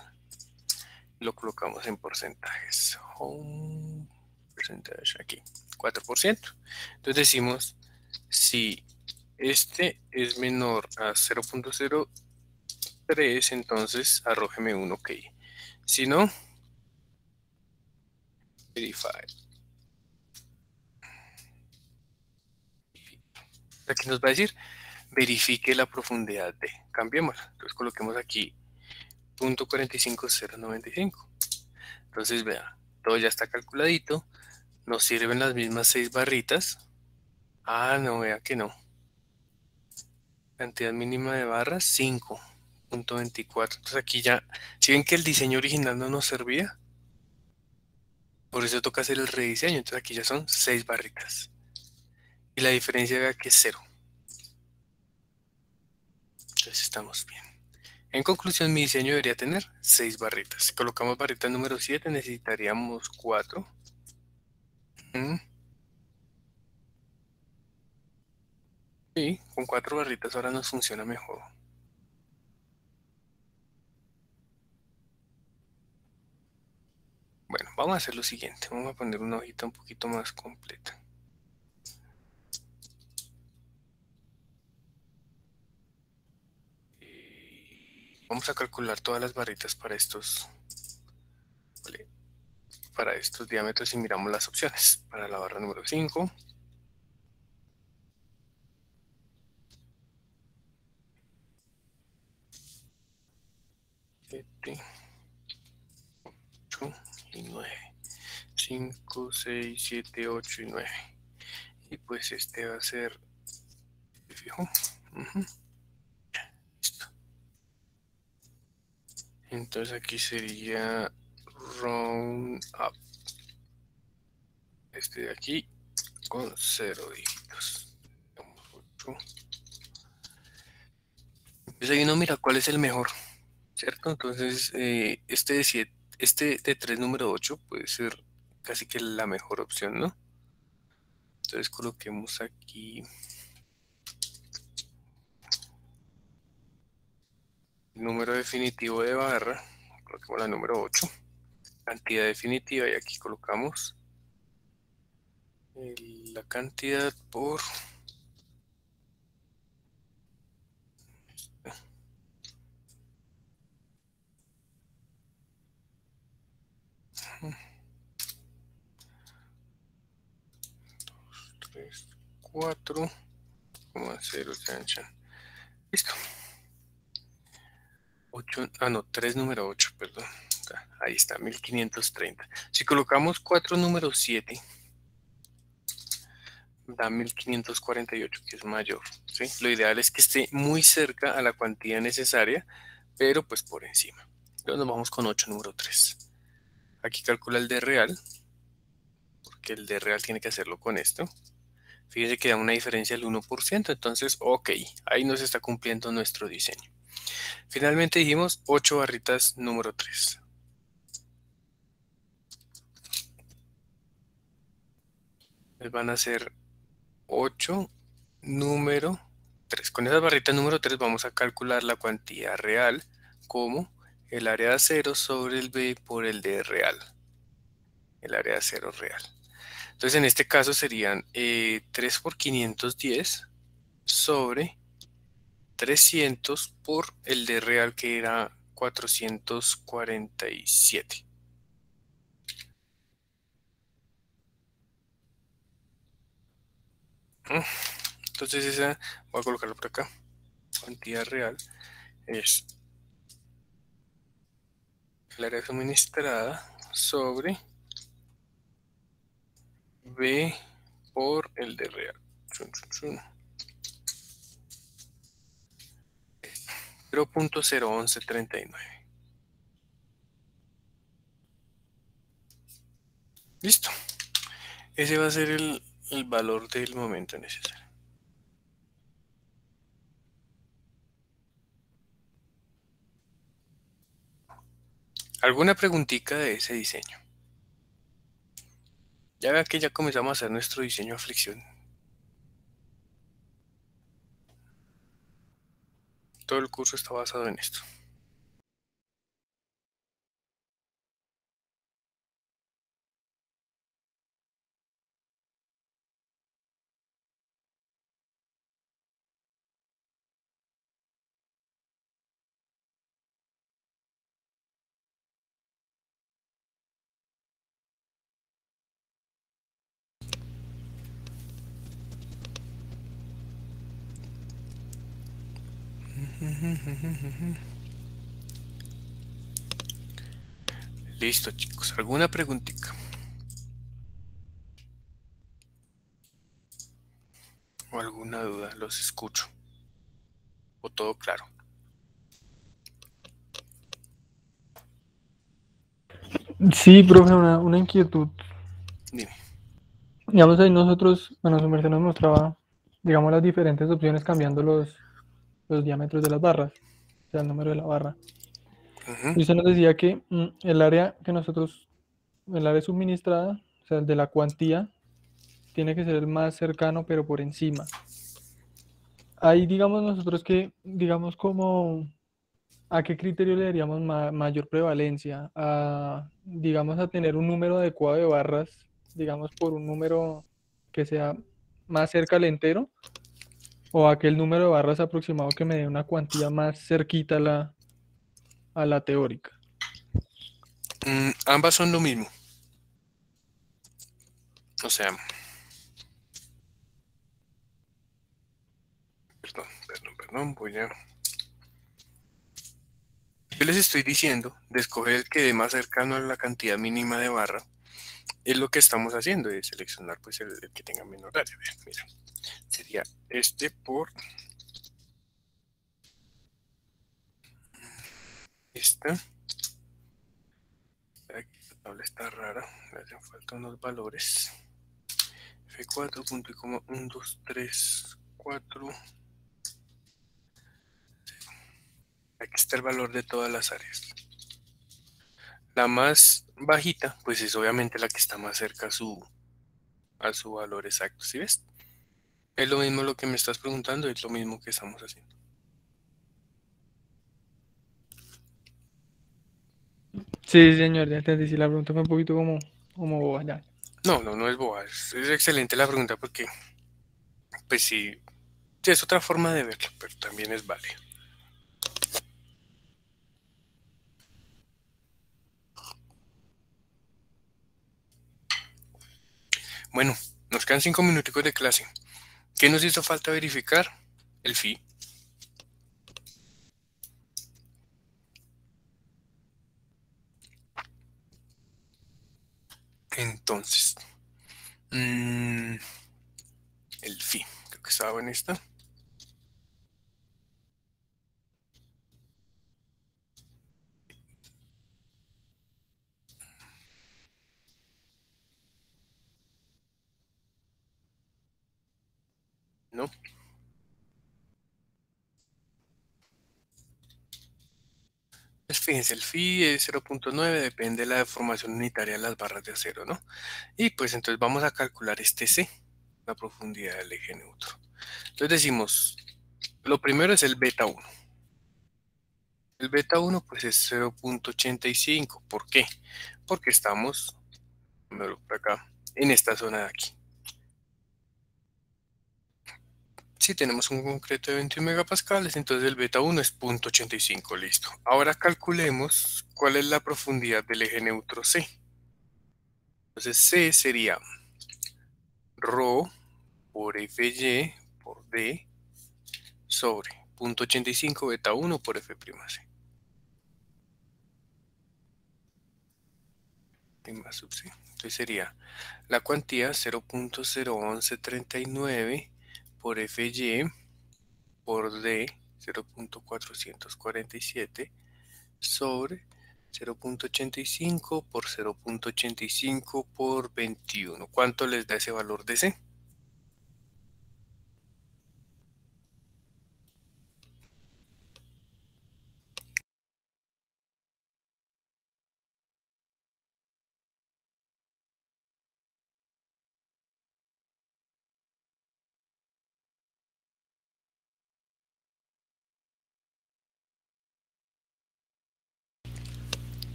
Lo colocamos en porcentajes. Home percentage aquí. 4%. Entonces decimos si este es menor a 0.03, entonces arrójeme un OK. Si no, verify. Aquí nos va a decir verifique la profundidad de. Cambiémosla. Entonces coloquemos aquí 0.45095. Entonces vea, todo ya está calculadito. Nos sirven las mismas 6 barritas. Ah, no, vea que no. Cantidad mínima de barras, 5.24. Entonces aquí ya, ¿sí ven que el diseño original no nos servía? Por eso toca hacer el rediseño. Entonces aquí ya son 6 barritas. Y la diferencia vea que es 0. Entonces estamos bien. En conclusión, mi diseño debería tener 6 barritas. Si colocamos barrita número 7, necesitaríamos 4. Sí, con 4 barritas ahora nos funciona mejor. Bueno, vamos a hacer lo siguiente. Vamos a poner una hojita un poquito más completa. Vamos a calcular todas las barritas para estos, ¿vale? Para estos diámetros y miramos las opciones. Para la barra número 5. Siete, 8 y 9. 5, 6, 7, 8 y 9. Y pues este va a ser, ¿se fijó? Listo. Entonces aquí sería round up. Este de aquí con 0 dígitos. 8. Entonces ahí uno mira cuál es el mejor, ¿cierto? Entonces este de 3 número 8 puede ser casi que la mejor opción, ¿no? Entonces coloquemos aquí el número definitivo de barra, coloquemos la número 8, cantidad definitiva, y aquí colocamos la cantidad por tres, 4,0 chan, chan. Listo. 8, no, 3 número 8, perdón. Ahí está, 1530. Si colocamos 4 número 7, da 1548, que es mayor, ¿sí? Lo ideal es que esté muy cerca a la cuantía necesaria, pero pues por encima. Entonces nos vamos con 8 número 3. Aquí calcula el D real, porque el D real tiene que hacerlo con esto. Fíjese que da una diferencia del 1%, entonces, ok, ahí nos está cumpliendo nuestro diseño. Finalmente dijimos 8 barritas número 3. Les van a ser 8 número 3. Con esas barritas número 3 vamos a calcular la cuantía real como el área de acero sobre el B por el D real. El área de acero real. Entonces en este caso serían 3 por 510 sobre 300 por el D real, que era 447. Entonces esa, voy a colocarlo por acá, cuantía real es el área suministrada sobre B por el D real. 0.01139. Listo. Ese va a ser el valor del momento necesario. ¿Alguna preguntita de ese diseño? Ya vean que ya comenzamos a hacer nuestro diseño a flexión. Todo el curso está basado en esto. Listo, chicos. ¿Alguna preguntita? ¿O alguna duda? Los escucho. ¿O todo claro? Sí, profe, una inquietud. Dime. Digamos, ahí nosotros, bueno, su merced nos mostraba, digamos, las diferentes opciones cambiando los diámetros de las barras, o sea, el número de la barra. Y usted nos decía que el área que nosotros, el área suministrada, o sea, el de la cuantía, tiene que ser el más cercano, pero por encima. Ahí, digamos, nosotros que, digamos, como, ¿a qué criterio le daríamos mayor prevalencia? Digamos, a tener un número adecuado de barras, digamos, por un número que sea más cerca al entero, o aquel número de barras aproximado que me dé una cuantía más cerquita a la teórica. Ambas son lo mismo. O sea, perdón, yo les estoy diciendo de escoger el que dé más cercano a la cantidad mínima de barra. Es lo que estamos haciendo, de seleccionar pues el que tenga menor área. Mira, sería este por esta. Aquí la tabla está rara, le hacen falta unos valores. F4, punto y coma, 1, 2, 3, 4. Aquí está el valor de todas las áreas. La más bajita, pues es obviamente la que está más cerca a su valor exacto, ¿sí ves? Es lo mismo lo que me estás preguntando, es lo mismo que estamos haciendo. Sí, señor, ya entendí. Si la pregunta fue un poquito como boba, ya. No es boba, es excelente la pregunta porque, pues sí es otra forma de verlo, pero también es válida. Bueno, nos quedan 5 minuticos de clase. ¿Qué nos hizo falta verificar? El phi. Entonces, el phi, creo que estaba en esta. ¿No? Pues fíjense, el phi es 0.9, depende de la deformación unitaria de las barras de acero, ¿no? Y pues entonces vamos a calcular este c, la profundidad del eje neutro. Entonces decimos, lo primero es el beta 1. El beta 1 pues es 0.85. ¿Por qué? Porque estamos, por acá, en esta zona de aquí. Si tenemos un concreto de 21 megapascales, entonces el beta 1 es 0.85, listo. Ahora calculemos cuál es la profundidad del eje neutro C. Entonces C sería ρ por FY por D sobre 0.85 beta 1 por F', C. Y más sub C. Entonces sería la cuantía 0.01139 por FY por D 0.447 sobre 0.85 por 0.85 por 21. ¿Cuánto les da ese valor de C?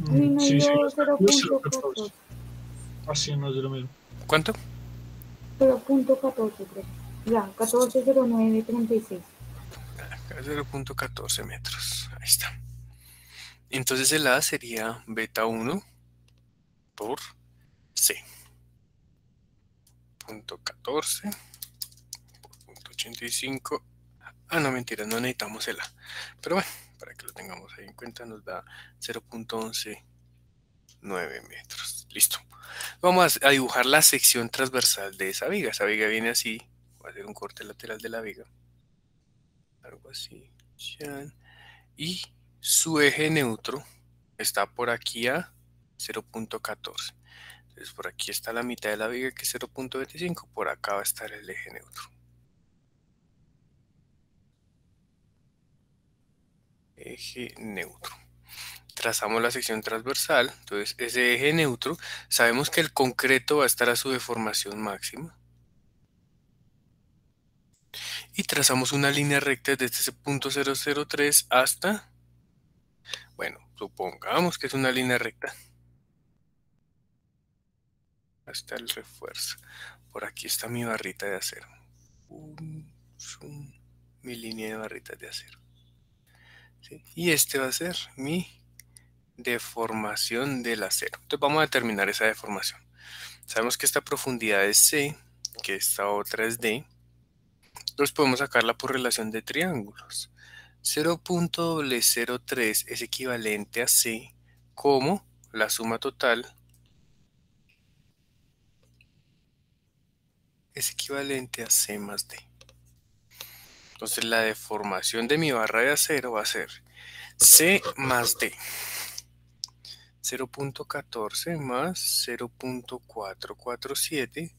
A mí me Sí, dio los cálculos 0.14. así no es de lo mismo. ¿Cuánto? 0.14 creo. Ya, 140936. 0.14 metros. Ahí está. Entonces el A sería beta 1 por C. 0.14 por 0.85. Ah, no, mentira, no necesitamos el A. Pero bueno, para que lo tengamos ahí en cuenta, nos da 0.119 metros. Listo. Vamos a dibujar la sección transversal de esa viga. Esa viga viene así. Voy a hacer un corte lateral de la viga. Algo así. Y su eje neutro está por aquí a 0.14. Entonces por aquí está la mitad de la viga que es 0.25. Por acá va a estar el eje neutro. Eje neutro. Trazamos la sección transversal. Entonces ese eje neutro, sabemos que el concreto va a estar a su deformación máxima. Y trazamos una línea recta desde ese punto 003 hasta, bueno, supongamos que es una línea recta, hasta el refuerzo. Por aquí está mi barrita de acero. Mi línea de barritas de acero. ¿Sí? Y este va a ser mi deformación del acero. Entonces vamos a determinar esa deformación. Sabemos que esta profundidad es C, que esta otra es D. Entonces podemos sacarla por relación de triángulos. 0.003 es equivalente a C como la suma total es equivalente a C más D. Entonces la deformación de mi barra de acero va a ser C más D. 0.14 más 0.447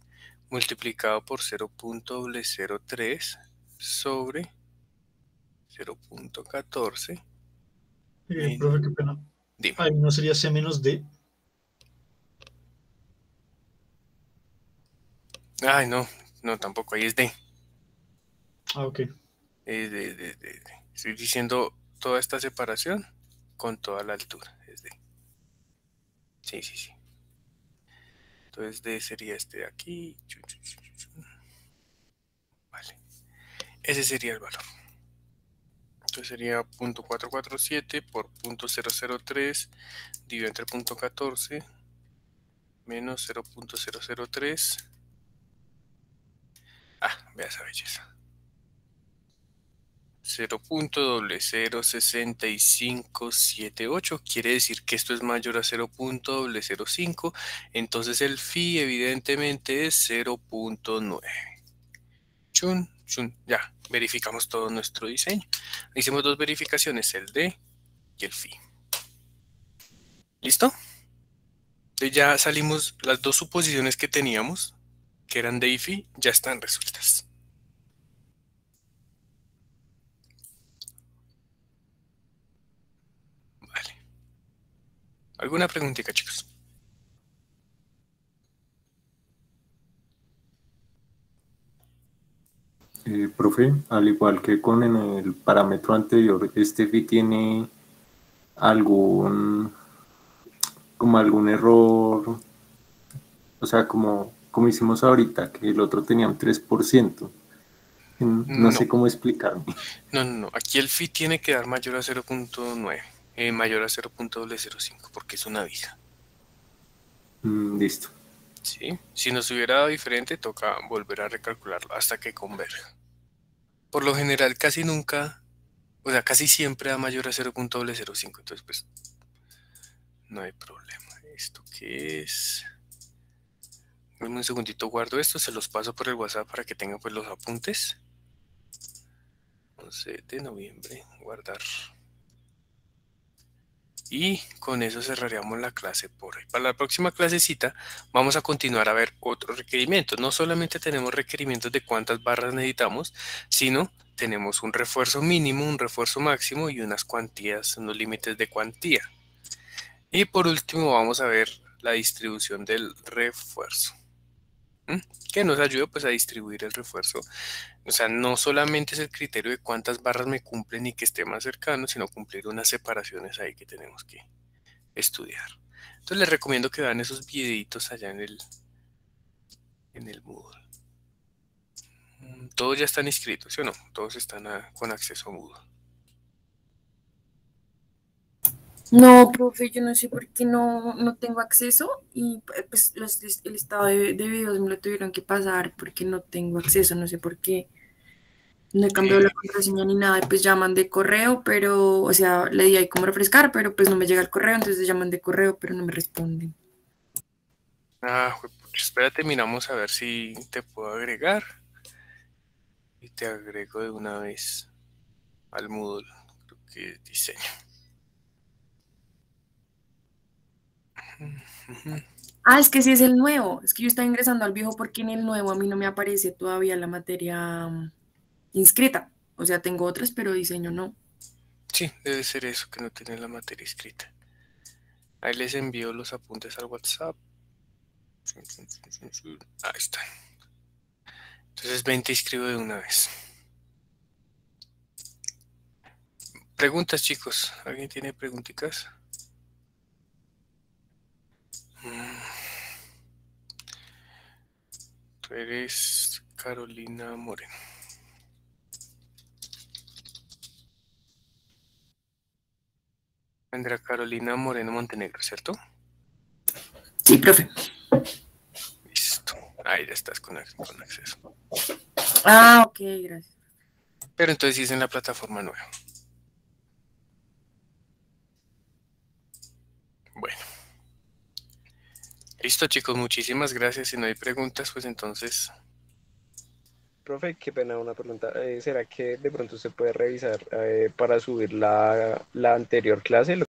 multiplicado por 0.003 sobre 0.14 Profe, qué pena. Dime. Ahí no sería C menos D. Ay, no, no, tampoco, ahí es D. Ah, ok. Estoy diciendo toda esta separación con toda la altura, es D. Sí, sí, sí. Entonces D sería este de aquí. Vale. Ese sería el valor. Entonces sería 0.447 por 0.003 dividido entre 0.14 menos 0.003. Ah, vea esa belleza. 0.06578 quiere decir que esto es mayor a 0.005, entonces el phi evidentemente es 0.9. Chun, chun, ya, verificamos todo nuestro diseño. Hicimos dos verificaciones, el D y el phi. ¿Listo? Entonces ya salimos, las dos suposiciones que teníamos, que eran D y phi, ya están resueltas. Vale. ¿Alguna preguntita, chicos? Profe, al igual que con en el parámetro anterior, este phi tiene algún, como algún error, o sea, como hicimos ahorita, que el otro tenía un 3%. No No, sé cómo explicarme. no. Aquí el phi tiene que dar mayor a 0.9, mayor a 0.005, porque es una viga. Listo. ¿Sí? Si nos hubiera dado diferente, toca volver a recalcularlo hasta que converja. Por lo general, casi nunca, o sea, casi siempre da mayor a 0.005, entonces pues no hay problema. ¿Esto qué es? Dame un segundito, guardo esto, se los paso por el WhatsApp para que tengan pues los apuntes. 11 de noviembre, guardar. Y con eso cerraríamos la clase por hoy. Para la próxima clasecita vamos a continuar a ver otros requerimientos. No solamente tenemos requerimientos de cuántas barras necesitamos, sino tenemos un refuerzo mínimo, un refuerzo máximo y unas cuantías, unos límites de cuantía. Y por último vamos a ver la distribución del refuerzo, que nos ayuda pues a distribuir el refuerzo. O sea, no solamente es el criterio de cuántas barras me cumplen y que esté más cercano, sino cumplir unas separaciones ahí que tenemos que estudiar. Entonces les recomiendo que vean esos videitos allá en el Moodle. Todos ya están inscritos, ¿sí o no? Todos están con acceso a Moodle. No, profe, yo no sé por qué no tengo acceso y pues el estado de videos me lo tuvieron que pasar porque no tengo acceso, no sé por qué. No he cambiado la contraseña ni nada, y pues llaman de correo, pero, o sea, le di ahí como refrescar, pero pues no me llega el correo, entonces llaman de correo, pero no me responden. Espérate, miramos a ver si te puedo agregar. Y te agrego de una vez al Moodle. Creo que es diseño. Ah, es que sí es el nuevo, es que yo estaba ingresando al viejo porque en el nuevo a mí no me aparece todavía la materia inscrita. O sea, tengo otras, pero diseño no. Sí, debe ser eso, que no tiene la materia escrita. Ahí les envío los apuntes al WhatsApp. Ahí está. Entonces ven, te inscribo de una vez. Preguntas, chicos. ¿Alguien tiene preguntitas? Tú eres Carolina Moreno. Andrea Carolina Moreno Montenegro, ¿cierto? Sí, profe. Listo. Ahí ya estás con acceso. Ah, ok, gracias. Pero entonces sí es en la plataforma nueva. Bueno. Listo, chicos. Muchísimas gracias. Si no hay preguntas, pues entonces... Profe, qué pena una pregunta. ¿Será que de pronto se puede revisar para subir la anterior clase?